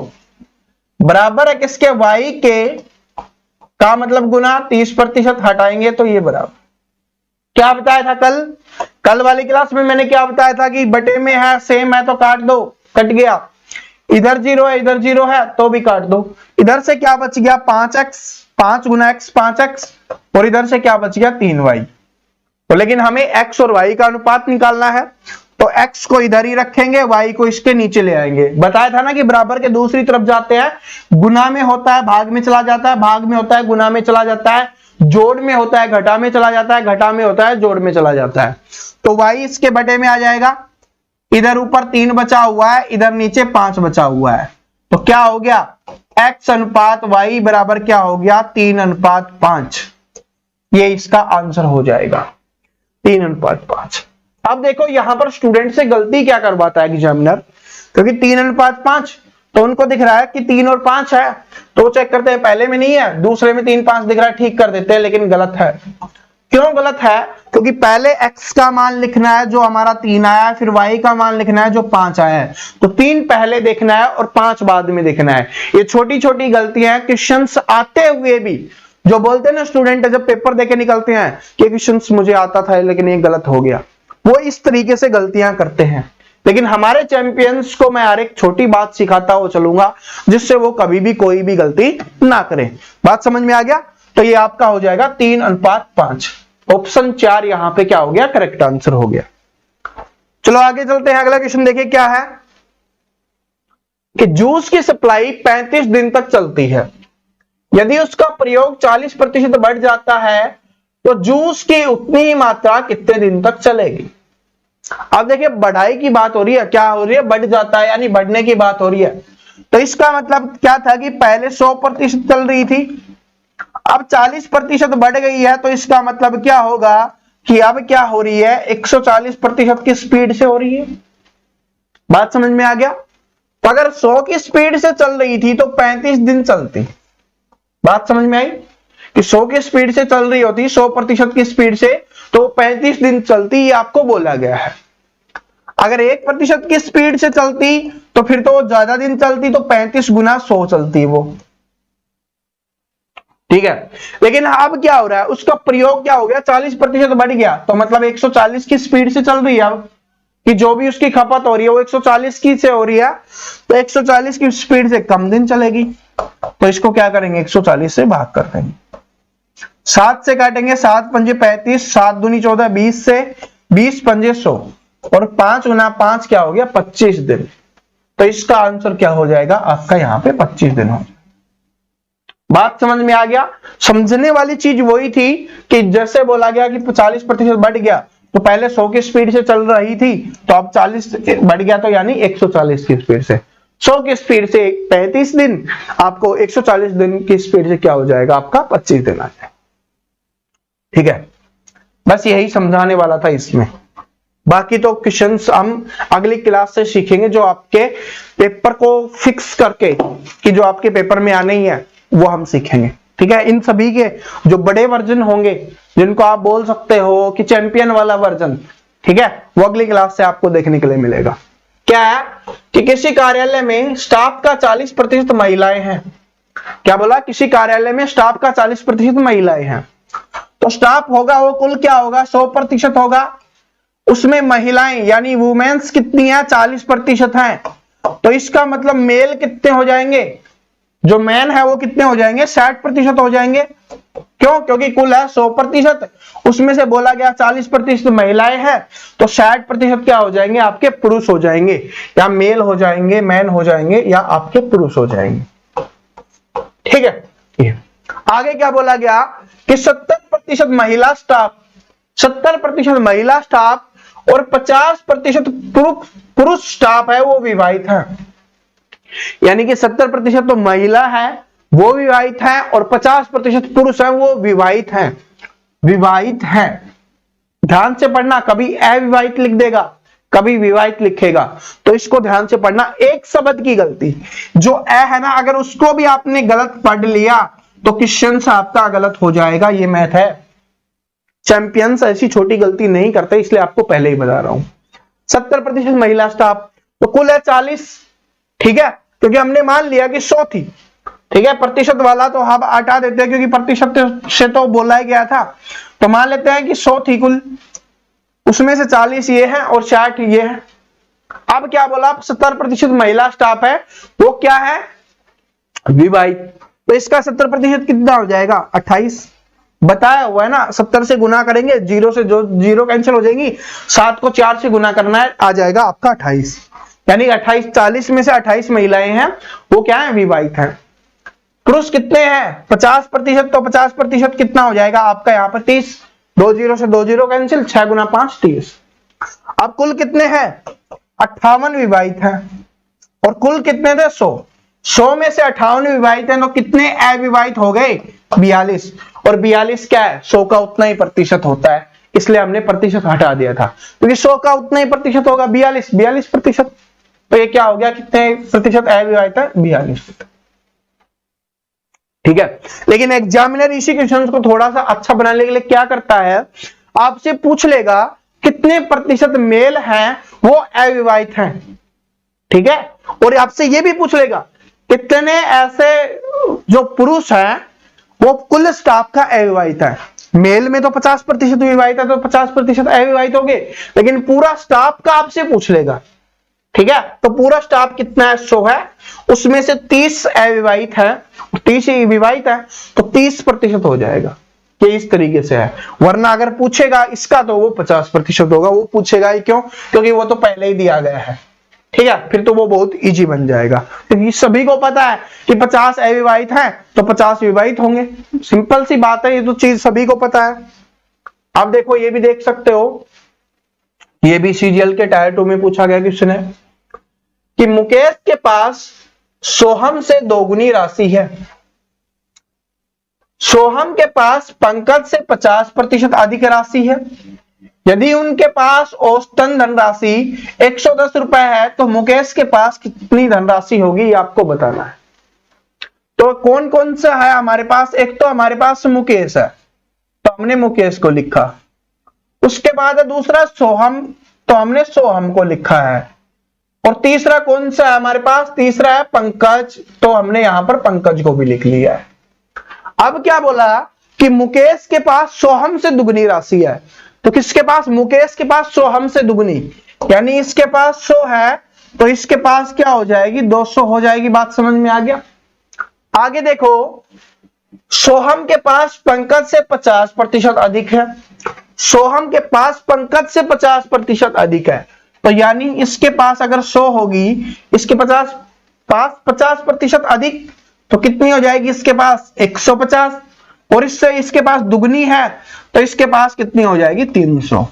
Speaker 1: बराबर है किसके, y के का मतलब गुना 30% हटाएंगे तो ये बराबर। क्या बताया था कल वाली क्लास में मैंने क्या बताया था कि बटे में है, सेम है तो काट दो, कट गया। इधर 0 है, इधर 0 है तो भी काट दो। इधर से क्या बच गया, 5x, 5 गुना x 5x, और इधर से क्या बच गया 3y। तो लेकिन हमें x और y का अनुपात निकालना है, तो x को इधर ही रखेंगे, y को इसके नीचे ले आएंगे। बताया था ना कि बराबर के दूसरी तरफ जाते हैं, गुना में होता है भाग में चला जाता है, भाग में होता है गुना में चला जाता है, जोड़ में होता है घटा में चला जाता है, घटा में होता है जोड़ में चला जाता है। तो y इसके बटे में आ जाएगा। इधर ऊपर 3 बचा हुआ है, इधर नीचे 5 बचा हुआ है, तो क्या हो गया, x अनुपात y बराबर क्या हो गया, 3:5। ये इसका आंसर हो जाएगा, 3:5। अब देखो यहां पर स्टूडेंट से गलती क्या करवाता है एग्जामिनर, क्योंकि 3:5 तो उनको दिख रहा है कि 3 और 5 है, तो चेक करते हैं पहले में नहीं है, दूसरे में 3 5 दिख रहा है, ठीक कर देते हैं, लेकिन गलत है। क्यों गलत है, क्योंकि पहले x का मान लिखना है जो हमारा 3 आया है, फिर y का मान लिखना है जो 5 आया है। तो 3 पहले देखना है और 5 बाद में देखना है। ये छोटी छोटी गलतियां हैं, क्वेश्चंस आते हुए भी जो बोलते हैं ना स्टूडेंट जब पेपर देके निकलते हैं कि क्वेश्चंस मुझे आता था लेकिन ये गलत हो गया, वो इस तरीके से गलतियां करते हैं। लेकिन हमारे चैंपियंस को मैं हर एक छोटी बात सिखाता हुआ चलूंगा जिससे वो कभी भी कोई भी गलती ना करें। बात समझ में आ गया। तो ये आपका हो जाएगा 3:5। ऑप्शन 4 यहां पे क्या हो गया, करेक्ट आंसर हो गया। चलो आगे चलते हैं, अगला क्वेश्चन देखिए क्या है कि जूस की सप्लाई 35 दिन तक चलती है, यदि उसका प्रयोग 40% बढ़ जाता है तो जूस की उतनी ही मात्रा कितने दिन तक चलेगी। अब देखिए बढ़ाई की बात हो रही है, क्या हो रही है, बढ़ जाता है यानी बढ़ने की बात हो रही है। तो इसका मतलब क्या था कि पहले 100% चल रही थी, अब 40% बढ़ गई है, तो इसका मतलब क्या होगा कि अब क्या हो रही है, 140% की स्पीड से हो रही है। बात समझ में आ गया। तो अगर 100 की स्पीड से चल रही थी तो 35 दिन चलती। बात समझ में आई कि 100 की स्पीड से चल रही होती, 100% की स्पीड से, तो 35 दिन चलती, ये आपको बोला गया है। अगर 1% की स्पीड से चलती तो फिर तो ज्यादा दिन चलती, तो 35 गुना 100 चलती वो। ठीक है, लेकिन अब क्या हो रहा है, उसका प्रयोग क्या हो गया, 40% बढ़ गया, तो मतलब 140 की स्पीड से चल रही है। अब कि जो भी उसकी खपत हो रही है वो 140 की से हो रही है, तो 140 की स्पीड से कम दिन चलेगी। तो इसको क्या करेंगे, 140 से भाग कर देंगे, 7 से काटेंगे, 7 पंजे 35, 7 दूनी 14, 20 से 20 पंजे 100, और 5 गुना 5 क्या हो गया, 25 दिन। तो इसका आंसर क्या हो जाएगा आपका, यहां पे 25 दिन हो जाएगा। बात समझ में आ गया। समझने वाली चीज वही थी कि जैसे बोला गया कि 40% बढ़ गया, तो पहले 100 की स्पीड से चल रही थी, तो अब 40 बढ़ गया, तो यानी 140 की स्पीड से। 100 की स्पीड से 35 दिन, आपको 140 दिन की स्पीड से क्या हो जाएगा, आपका 25 दिन आ जाएगा। ठीक है, बस यही समझाने वाला था इसमें। बाकी तो क्वेश्चंस हम अगली क्लास से सीखेंगे, जो आपके पेपर को फिक्स करके कि जो आपके पेपर में आने ही है वो हम सीखेंगे। ठीक है, इन सभी के जो बड़े वर्जन होंगे, जिनको आप बोल सकते हो कि चैंपियन वाला वर्जन, ठीक है, वो अगली क्लास से आपको देखने के लिए मिलेगा। क्या है कि किसी कार्यालय में स्टाफ का 40% महिलाएं हैं। क्या बोला? किसी कार्यालय में स्टाफ का 40% महिलाएं हैं। तो स्टाफ होगा वो कुल क्या होगा? 100% होगा। उसमें महिलाएं यानी वुमेन्स कितनी है? 40% हैं। तो इसका मतलब मेल कितने हो जाएंगे? जो मैन है वो कितने हो जाएंगे? 60% हो जाएंगे। क्यों? क्योंकि कुल है 100%, उसमें से बोला गया 40% महिलाएं हैं, तो 60% क्या हो जाएंगे? आपके पुरुष हो जाएंगे, या मेल हो जाएंगे, मैन हो जाएंगे, या आपके पुरुष हो जाएंगे। ठीक है, आगे क्या बोला गया कि 70% महिला स्टाफ, 70% महिला स्टाफ और 50% पुरुष स्टाफ है वो विवाहित है। यानी कि 70% तो महिला है वो विवाहित है, और 50% पुरुष है वो विवाहित है। विवाहित है, ध्यान से पढ़ना, कभी अविवाहित लिख देगा, कभी विवाहित लिखेगा, तो इसको ध्यान से पढ़ना। एक शब्द की गलती, जो अ है ना, अगर उसको भी आपने गलत पढ़ लिया तो क्वेश्चन आपका गलत हो जाएगा। ये मैथ है, चैंपियंस ऐसी छोटी गलती नहीं करते, इसलिए आपको पहले ही बता रहा हूं। 70% महिला स्टाफ, तो कुल है 40। ठीक है, क्योंकि हमने मान लिया कि 100 थी। ठीक है, प्रतिशत वाला तो हम हटा देते हैं, क्योंकि प्रतिशत से तो बोला ही गया था। तो मान लेते हैं कि 100 थी कुल, उसमें से 40 ये है और 60 ये है। अब क्या बोला? 70% महिला स्टाफ है वो क्या है? विवाहित। तो इसका 70% कितना हो जाएगा? 28। बताया हुआ है ना, 70 से गुना करेंगे, जीरो से जो जीरो कैंसिल हो जाएंगी, 7 को 4 से गुना करना है, आ जाएगा आपका 28। यानी 28, 40 में से 28 महिलाएं हैं वो क्या है? विवाहित हैं। पुरुष कितने हैं? 50%। तो 50% कितना हो जाएगा आपका यहाँ पर? 30। 2 जीरो से 2 जीरो कैंसिल, 6 गुना 5 30। अब कुल कितने हैं? 58 विवाहित हैं। और कुल कितने थे? 100। 100 में से 58 विवाहित हैं, तो कितने अविवाहित हो गए? 42। और 42 क्या है? 100 का उतना ही प्रतिशत होता है, इसलिए हमने प्रतिशत हटा दिया था, क्योंकि 100 का उतना ही प्रतिशत होगा 42%। तो ये क्या हो गया? कितने प्रतिशत अविवाहित है? 42%। ठीक है, लेकिन एग्जामिनर इसी क्वेश्चन को थोड़ा सा अच्छा बनाने के लिए क्या करता है, आपसे पूछ लेगा कितने प्रतिशत मेल हैं वो अविवाहित हैं। ठीक है, और आपसे ये भी पूछ लेगा कितने ऐसे जो पुरुष हैं वो कुल स्टाफ का अविवाहित है। मेल में तो 50% विवाहित है, तो 50% अविवाहित हो गए, लेकिन पूरा स्टाफ का आपसे पूछ लेगा। ठीक है, तो पूरा स्टाफ कितना है? 100 है, उसमें से 30 अविवाहित है, 30 ही विवाहित है, तो 30% हो जाएगा। ये इस तरीके से है, वरना अगर पूछेगा इसका तो वो 50% होगा। वो पूछेगा ही क्यों? क्योंकि वो तो पहले ही दिया गया है। ठीक है, फिर तो वो बहुत इजी बन जाएगा, क्योंकि सभी को पता है कि 50 अविवाहित हैं तो 50 विवाहित होंगे। सिंपल सी बात है, ये तो चीज सभी को पता है। अब देखो, ये भी देख सकते हो, ये भी सीजीएल के टायर 2 में पूछा गया क्वेश्चन है कि मुकेश के पास सोहम से दोगुनी राशि है। सोहम के पास पंकज से 50% अधिक राशि है। यदि उनके पास औसतन धनराशि 110 रुपए है, तो मुकेश के पास कितनी धनराशि होगी, ये आपको बताना है। तो कौन कौन सा है हमारे पास? एक तो हमारे पास मुकेश है, तो हमने मुकेश को लिखा। उसके बाद है दूसरा सोहम, तो हमने सोहम को लिखा है। और तीसरा कौन सा है हमारे पास? तीसरा है पंकज, तो हमने यहां पर पंकज को भी लिख लिया है। अब क्या बोला कि मुकेश के पास सोहम से दुगनी राशि है, तो किसके पास? मुकेश के पास सोहम से दुगनी, यानी इसके पास 100 है, तो इसके पास क्या हो जाएगी? 200 हो जाएगी। बात समझ में आ गया? आगे देखो, सोहम के पास पंकज से 50% अधिक है। सोहम के पास पंकज से 50% अधिक है, तो यानी इसके पास अगर 100 होगी, इसके 50% अधिक, तो कितनी हो जाएगी? इसके पास 150, और इससे इसके पास दुगनी है, तो इसके पास कितनी हो जाएगी? 300।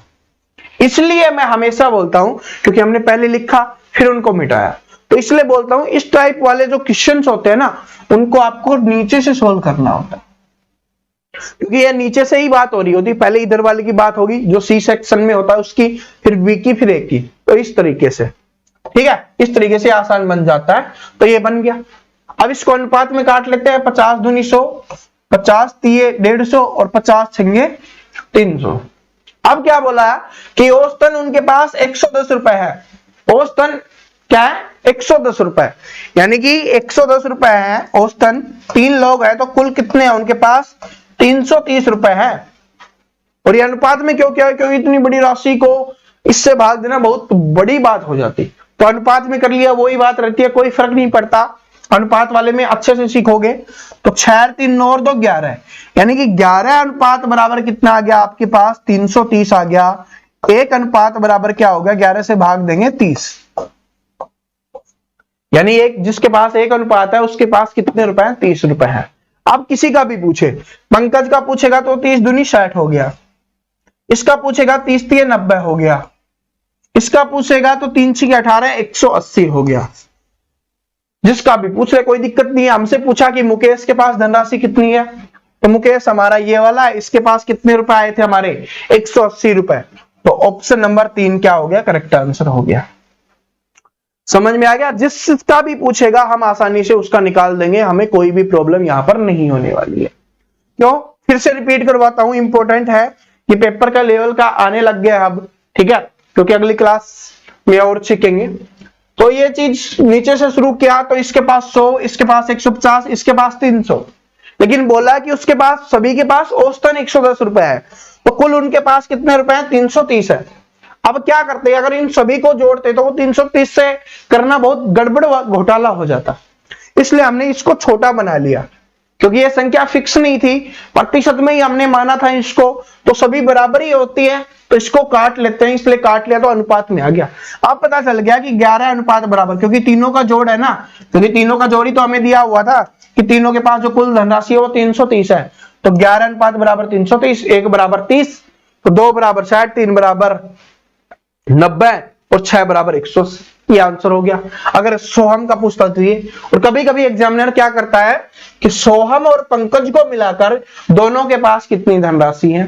Speaker 1: इसलिए मैं हमेशा बोलता हूं, क्योंकि हमने पहले लिखा फिर उनको मिटाया, तो इसलिए बोलता हूं इस टाइप वाले जो क्वेश्चंस होते हैं ना, उनको आपको नीचे से सोल्व करना होता है। क्योंकि ये नीचे से ही बात हो रही होती, पहले इधर वाले की बात होगी जो सी सेक्शन में होता है उसकी, फिर बी की, फिर ए की। तो इस तरीके से, ठीक है, इस तरीके से आसान बन जाता है। तो ये बन गया। अब इसको अनुपात में काट लेते हैं। 50 दूनी 100, 50 तिये 150 और 50 छंगे 300। अब क्या बोला है कि औसतन उनके पास 110 रुपए है। औसतन क्या है? 110 रुपए, यानी कि 110 रुपए है औसतन। 3 लोग हैं तो कुल कितने हैं उनके पास? 330 रुपए है। और ये अनुपात में क्यों क्या है? क्योंकि इतनी बड़ी राशि को इससे भाग देना बहुत बड़ी बात हो जाती। तो अनुपात में कर लिया, वही बात रहती है, कोई फर्क नहीं पड़ता। अनुपात वाले में अच्छे से सीखोगे तो 6 3 9 और 2 11, यानी कि 11 अनुपात बराबर कितना आ गया आपके पास? 330 आ गया। एक अनुपात बराबर क्या होगा? 11 से भाग देंगे 30, यानी एक जिसके पास एक अनुपात है उसके पास कितने रुपए हैं? 30 रुपए है। अब किसी का भी पूछे, पंकज का पूछेगा तो 30 दूनी 60 हो गया, इसका पूछेगा 30 तिये 90 हो गया, इसका पूछेगा तो 3 6 18 180 हो गया। जिसका भी पूछ ले कोई दिक्कत नहीं है। हमसे पूछा कि मुकेश के पास धनराशि कितनी है, तो मुकेश हमारा ये वाला है, इसके पास कितने रुपए आए थे हमारे? 180 रुपए। तो ऑप्शन नंबर 3 क्या हो गया? करेक्ट आंसर हो गया। समझ में आ गया? जिसका भी पूछेगा हम आसानी से उसका निकाल देंगे, हमें कोई भी प्रॉब्लम यहां पर नहीं होने वाली है। क्यों? फिर से रिपीट करवाता हूं, इंपॉर्टेंट है कि पेपर का लेवल का आने लग गया अब, ठीक है, क्योंकि अगली क्लास में और सीखेंगे। तो ये चीज नीचे से शुरू किया तो इसके पास 100, इसके पास 150, इसके पास 300, लेकिन बोला कि उसके पास सभी के पास औसतन 110 रुपए है, तो कुल उनके पास कितने रुपए हैं? 330 है। अब क्या करते हैं? अगर इन सभी को जोड़ते तो वो 330 से करना बहुत गड़बड़ घोटाला हो जाता, इसलिए हमने इसको छोटा बना लिया। क्योंकि ये संख्या फिक्स नहीं थी, प्रतिशत में ही हमने माना था इसको, तो सभी बराबर ही होती है, तो इसको काट लेते हैं, इसलिए काट लिया तो अनुपात में आ गया। अब पता चल गया कि 11 अनुपात बराबर, क्योंकि तीनों का जोड़ है ना, क्योंकि तीनों का जोड़ ही तो हमें दिया हुआ था कि तीनों के पास जो कुल धनराशि है वो 330 है। तो 11 अनुपात बराबर 330, 1 बराबर 30, तो 2 बराबर 60, 3 बराबर 90 और 6 बराबर 180। ये आंसर हो गया। अगर सोहम का पूछता तो ये, और कभी कभी एग्जामिनर क्या करता है कि सोहम और पंकज को मिलाकर दोनों के पास कितनी धनराशि है,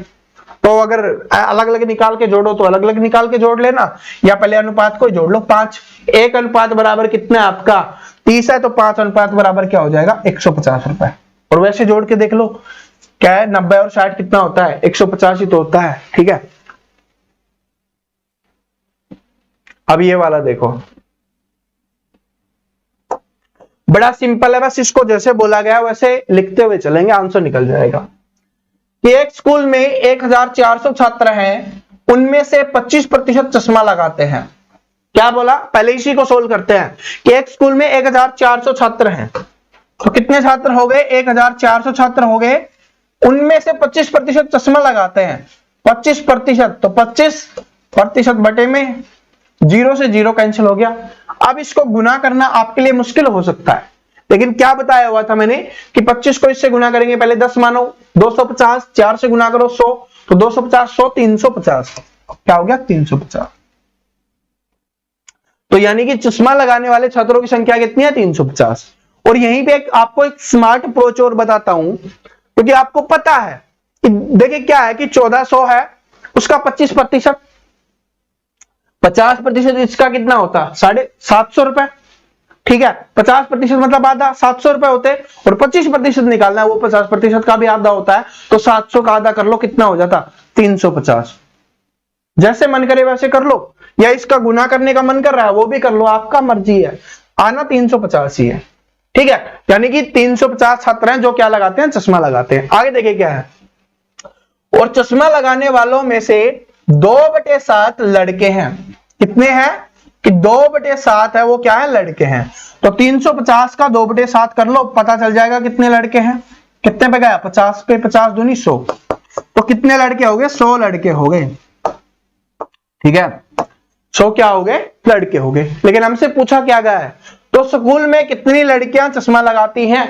Speaker 1: तो अगर अलग अलग निकाल के जोड़ो तो अलग अलग निकाल के जोड़ लेना, या पहले अनुपात को जोड़ लो। 5, 1 अनुपात बराबर कितना है आपका? 30 है, तो 5 अनुपात बराबर क्या हो जाएगा? 150 रुपए। और वैसे जोड़ के देख लो, क्या है 90 और 60 कितना होता है? 150 ही तो होता है, ठीक है। अब ये वाला देखो, बड़ा सिंपल है, बस इसको जैसे बोला गया वैसे लिखते हुए चलेंगे, आंसर निकल जाएगा। कि एक स्कूल में 1400 छात्र हैं, उनमें से 25% चश्मा लगाते हैं। क्या बोला? पहले इसी को सोल्व करते हैं कि एक स्कूल में 1400 छात्र हैं, तो कितने छात्र हो गए? 1400 छात्र हो गए, उनमें से 25% चश्मा लगाते हैं। 25%, तो 25% बटे में 0 से 0 कैंसिल हो गया। अब इसको गुना करना आपके लिए मुश्किल हो सकता है, लेकिन क्या बताया हुआ था मैंने कि 25 को इससे गुना करेंगे, पहले 10 मानो, 250, 4 से गुना करो 100, तो 250 100 350, क्या हो गया? 350। तो यानी कि चश्मा लगाने वाले छात्रों की संख्या कितनी है? 350। और यहीं पे आपको एक स्मार्ट अप्रोच और बताता हूं, क्योंकि आपको पता है कि देखिए क्या है कि 1400 है, उसका 25%, 50% इसका कितना होता? 750 रुपए, ठीक है। 50% मतलब आधा, 700 रुपए होते, और 25% निकालना है, वो 50% का भी आधा होता है, तो 700 का आधा कर लो, कितना हो जाता? 350। जैसे मन करे वैसे कर लो, या इसका गुना करने का मन कर रहा है वो भी कर लो, आपका मर्जी है। आना 350 ही है, ठीक है। यानी कि 350 छात्र हैं जो क्या लगाते हैं? चश्मा लगाते हैं। आगे देखिए क्या है, और चश्मा लगाने वालों में से 2/7 लड़के हैं। कितने हैं? कि 2/7 है वो क्या है? लड़के हैं। तो 350 का 2/7 कर लो, पता चल जाएगा कितने लड़के हैं। कितने पे गया? 50 पे 50 दूनी 100, तो कितने लड़के हो गए? 100 लड़के हो गए, ठीक है। 100 क्या हो गए? लड़के हो गए। लेकिन हमसे पूछा क्या गया है, तो स्कूल में कितनी लड़कियां चश्मा लगाती हैं?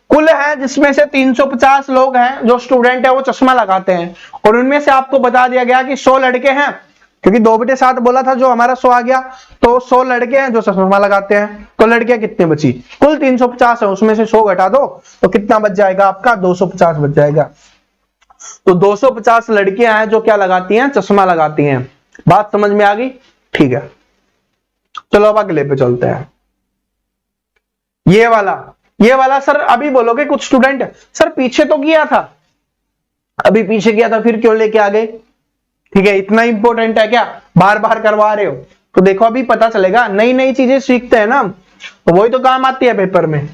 Speaker 1: कुल है जिसमें से 350 लोग हैं जो स्टूडेंट है वो चश्मा लगाते हैं, और उनमें से आपको बता दिया गया कि 100 लड़के हैं, क्योंकि 2/7 बोला था, जो हमारा 100 आ गया। तो 100 लड़के हैं जो चश्मा लगाते हैं, तो लड़कियां कितनी बची? कुल 350 है, उसमें से 100 घटा दो तो कितना बच जाएगा आपका? 250 बच जाएगा। तो 250 लड़कियां हैं जो क्या लगाती हैं? चश्मा लगाती हैं। बात समझ में आ गई? ठीक है, चलो अब अगले पे चलते हैं। ये वाला सर अभी बोलोगे कुछ स्टूडेंट, सर पीछे तो किया था, अभी पीछे किया था फिर क्यों लेके आ गए? ठीक है, इतना इंपॉर्टेंट है क्या? बार बार करवा रहे हो? तो देखो अभी पता चलेगा, नई नई चीजें सीखते हैं ना, तो वही तो काम आती है पेपर में,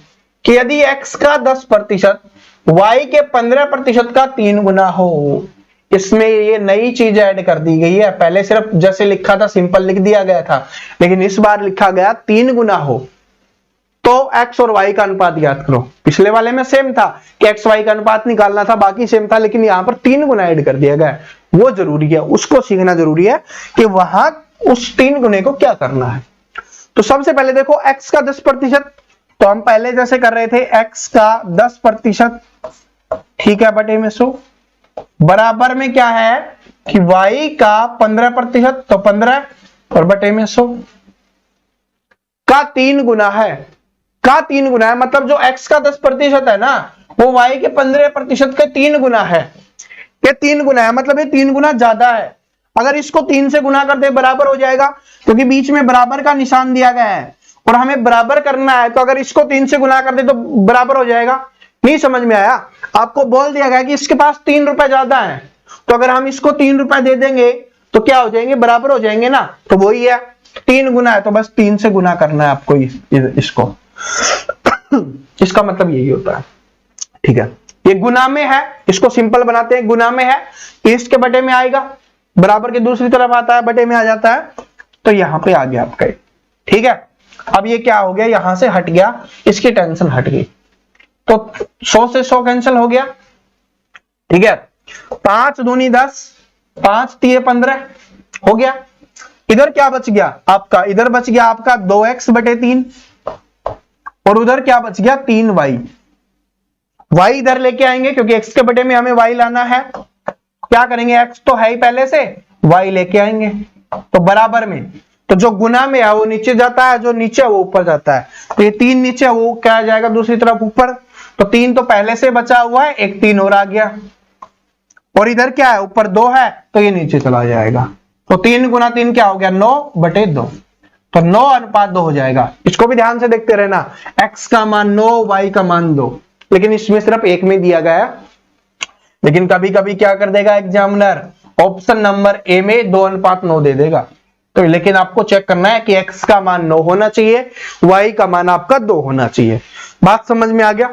Speaker 1: कि यदि x का 10% y के 15% का 3 गुना हो। इसमें ये नई चीज ऐड कर दी गई है। पहले सिर्फ जैसे लिखा था सिंपल लिख दिया गया था, लेकिन इस बार लिखा गया 3 गुना हो तो x और y का अनुपात याद करो। पिछले वाले में सेम था कि x y का अनुपात निकालना था, बाकी सेम था, लेकिन यहां पर 3 गुना ऐड कर दिया गया है। वो जरूरी है, उसको सीखना जरूरी है कि वहां उस 3 गुने को क्या करना है। तो सबसे पहले देखो x का 10%, तो हम पहले जैसे कर रहे थे, x का 10%, ठीक है, बटे में 100, बराबर में क्या है कि y का 15%, तो 15 और बटे में 100 का 3 गुना है। का 3 गुना है मतलब जो x का 10% है ना, वो y के 15% के 3 गुना है। ये 3 गुना है मतलब ये 3 गुना ज्यादा है। अगर इसको 3 से गुना कर दे बराबर हो जाएगा, क्योंकि बीच में बराबर का निशान दिया गया है और हमें बराबर करना है। तो अगर इसको 3 से गुना कर दे तो बराबर हो जाएगा। नहीं समझ में आया? आपको बोल दिया गया कि इसके पास 3 रुपए ज्यादा है, तो अगर हम इसको 3 रुपए दे देंगे तो क्या हो जाएंगे? बराबर हो जाएंगे ना। तो वही है, 3 गुना है तो बस 3 से गुना करना है आपको इसको। इसका मतलब यही होता है। ठीक है, ये गुना में है, इसको सिंपल बनाते हैं। गुना में है, ईस्ट के बटे में आएगा, बराबर के दूसरी तरफ आता है, बटे में आ जाता है, तो यहां पे आ गया आपका। ठीक है, अब ये क्या हो गया? यहां से हट गया, इसकी टेंशन हट गई, तो 100 से 100 कैंसिल हो गया। ठीक है, 5 दूनी 10, 5 तिये 15 हो गया। इधर क्या बच गया आपका? इधर बच गया आपका 2x बटे 3 और उधर क्या बच गया? 3y। y इधर लेके आएंगे क्योंकि x के बटे में हमें y लाना है। क्या करेंगे? x तो है ही पहले से, y लेके आएंगे तो बराबर में, तो जो गुना में है वो नीचे जाता है, जो नीचे है वो ऊपर जाता है। तो ये 3 नीचे, वो क्या आ जाएगा दूसरी तरफ ऊपर। तो 3 तो पहले से बचा हुआ है, एक 3 और आ गया, और इधर क्या है? ऊपर 2 है तो ये नीचे चला जाएगा। तो 3 गुना 3 क्या हो गया? 9 बटे 2, तो 9 अनुपात 2 हो जाएगा। इसको भी ध्यान से देखते रहना, x का मान 9, y का मान 2, लेकिन इसमें सिर्फ एक में दिया गया है। लेकिन कभी कभी क्या कर देगा एग्जामिनर? ऑप्शन नंबर ए में 2 अनुपात 9 दे देगा। तो लेकिन आपको चेक करना है कि x का मान 9 होना चाहिए, y का मान आपका 2 होना चाहिए। बात समझ में आ गया?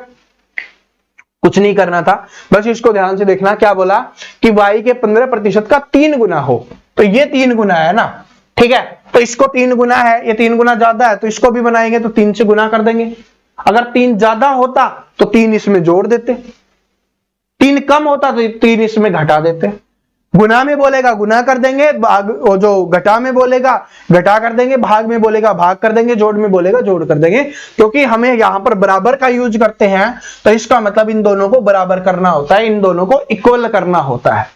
Speaker 1: कुछ नहीं करना था, बस इसको ध्यान से देखना। क्या बोला कि y के 15% का 3 गुना हो, तो ये 3 गुना है ना। ठीक है, तो इसको 3 गुना है, ये 3 गुना ज्यादा है, तो इसको भी बनाएंगे तो 3 से गुना कर देंगे। अगर 3 ज्यादा होता तो 3 इसमें जोड़ देते, 3 कम होता तो 3 इसमें घटा देते। गुना में बोलेगा गुना कर देंगे, भाग, और जो घटा में बोलेगा घटा कर देंगे, भाग में बोलेगा भाग कर देंगे, जोड़ में बोलेगा जोड़ कर देंगे। क्योंकि हमें यहां पर बराबर का यूज करते हैं, तो इसका मतलब इन दोनों को बराबर करना होता है, इन दोनों को इक्वल करना होता है।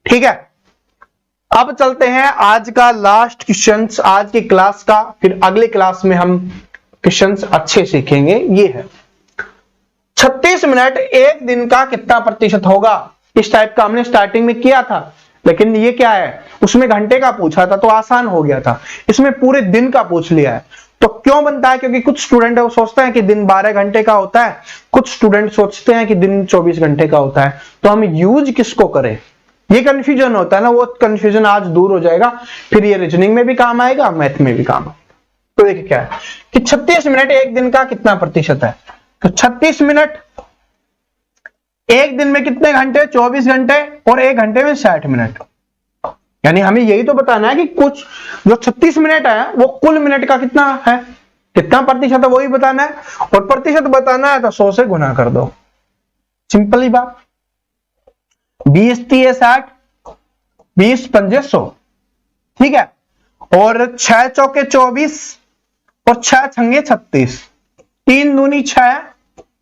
Speaker 1: ठीक है, अब चलते हैं आज का लास्ट क्वेश्चन, आज की क्लास का। फिर अगले क्लास में हम क्वेश्चंस अच्छे सीखेंगे। ये है 36 मिनट एक दिन का कितना प्रतिशत होगा? इस टाइप का हमने स्टार्टिंग में किया था, लेकिन ये क्या है, उसमें घंटे का पूछा था तो आसान हो गया था, इसमें पूरे दिन का पूछ लिया है। तो क्यों बनता है? क्योंकि कुछ स्टूडेंट है वो सोचते हैं कि दिन 12 घंटे का होता है, कुछ स्टूडेंट सोचते हैं कि दिन 24 घंटे का होता है। तो हम यूज किसको करें, ये कंफ्यूजन होता है ना, वो कंफ्यूजन आज दूर हो जाएगा, फिर ये रीजनिंग में भी काम आएगा, मैथ में भी काम आएगा। तो देखिए क्या है कि 36 मिनट एक दिन का कितना प्रतिशत है? तो 36 मिनट एक दिन में कितने घंटे? 24 घंटे, और एक घंटे में 60 मिनट। यानी हमें यही तो बताना है कि कुछ जो 36 मिनट है वो कुल मिनट का कितना है, कितना प्रतिशत है, वही बताना है। और प्रतिशत बताना है तो 100 से गुना कर दो, सिंपल ही बात। 20 तिये 60, 20 पंजे 100, ठीक है। और 6 चौके 24 और 6 छंगे 36, 3 दूनी 6,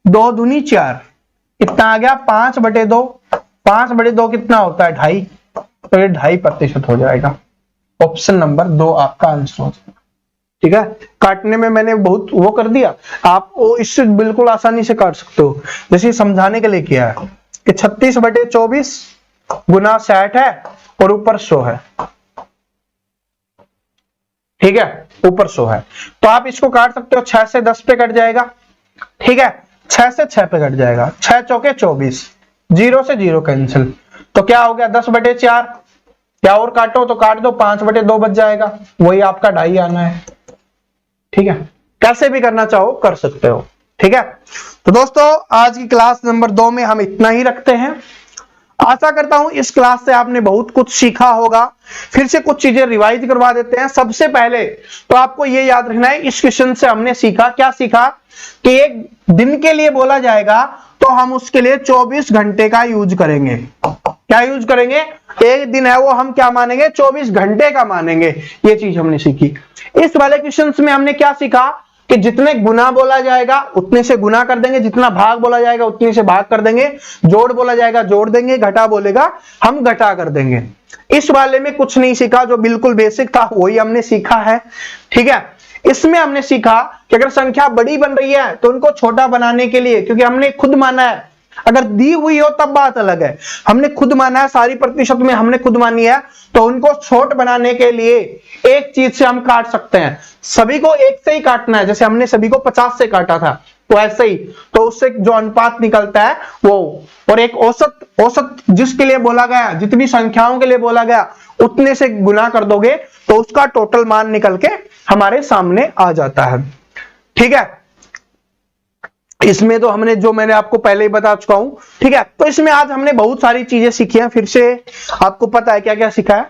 Speaker 1: 2 दूनी 4, कितना आ गया? 5 बटे 2। 5 बटे 2 कितना होता है? 2.5, तो ये 2.5% हो जाएगा। ऑप्शन नंबर 2 आपका आंसर हो जाएगा। ठीक है, काटने में मैंने बहुत वो कर दिया, आप इससे बिल्कुल आसानी से काट सकते हो। जैसे समझाने के लिए किया है कि 36/24 गुना 60 है और ऊपर 100 है। ठीक है, ऊपर 100 है तो आप इसको काट सकते हो। 6 से 10 पे कट जाएगा। ठीक है, 6 से 6 पे कट जाएगा। 6 चौके 24, 0 से 0 कैंसिल, तो क्या हो गया 10/4। क्या और काटो तो काट दो, 5/2 बच जाएगा, वही आपका 2.5 आना है। ठीक है, कैसे भी करना चाहो कर सकते हो। ठीक है, तो दोस्तों आज की क्लास नंबर 2 में हम इतना ही रखते हैं। आशा करता हूं इस क्लास से आपने बहुत कुछ सीखा होगा। फिर से कुछ चीजें रिवाइज करवा देते हैं। सबसे पहले तो आपको यह याद रखना है, इस क्वेश्चन से हमने सीखा, क्या सीखा कि एक दिन के लिए बोला जाएगा तो हम उसके लिए 24 घंटे का यूज करेंगे। क्या यूज करेंगे? एक दिन है वो हम क्या मानेंगे? 24 घंटे का मानेंगे। ये चीज हमने सीखी। इस वाले क्वेश्चन में हमने क्या सीखा कि जितने गुना बोला जाएगा उतने से गुना कर देंगे, जितना भाग बोला जाएगा उतने से भाग कर देंगे, जोड़ बोला जाएगा जोड़ देंगे, घटा बोलेगा हम घटा कर देंगे। इस वाले में कुछ नहीं सीखा, जो बिल्कुल बेसिक था वही हमने सीखा है। ठीक है, इसमें हमने सीखा कि अगर संख्या बड़ी बन रही है तो उनको छोटा बनाने के लिए, क्योंकि हमने खुद माना है, अगर दी हुई हो तब बात अलग है, हमने खुद माना है, सारी प्रतिशत में हमने खुद मानी है, तो उनको छोट बनाने के लिए एक चीज से हम काट सकते हैं। सभी को एक से ही काटना है, जैसे हमने सभी को 50 से काटा था, तो ऐसे ही, तो उससे जो अनुपात निकलता है वो, और एक औसत जिसके लिए बोला गया, जितनी संख्याओं के लिए बोला गया उतने से गुना कर दोगे तो उसका टोटल मान निकल के हमारे सामने आ जाता है। ठीक है, इसमें तो हमने जो मैंने आपको पहले ही बता चुका हूं। ठीक है, तो इसमें आज हमने बहुत सारी चीजें सीखी हैं। फिर से आपको पता है क्या क्या सीखा है।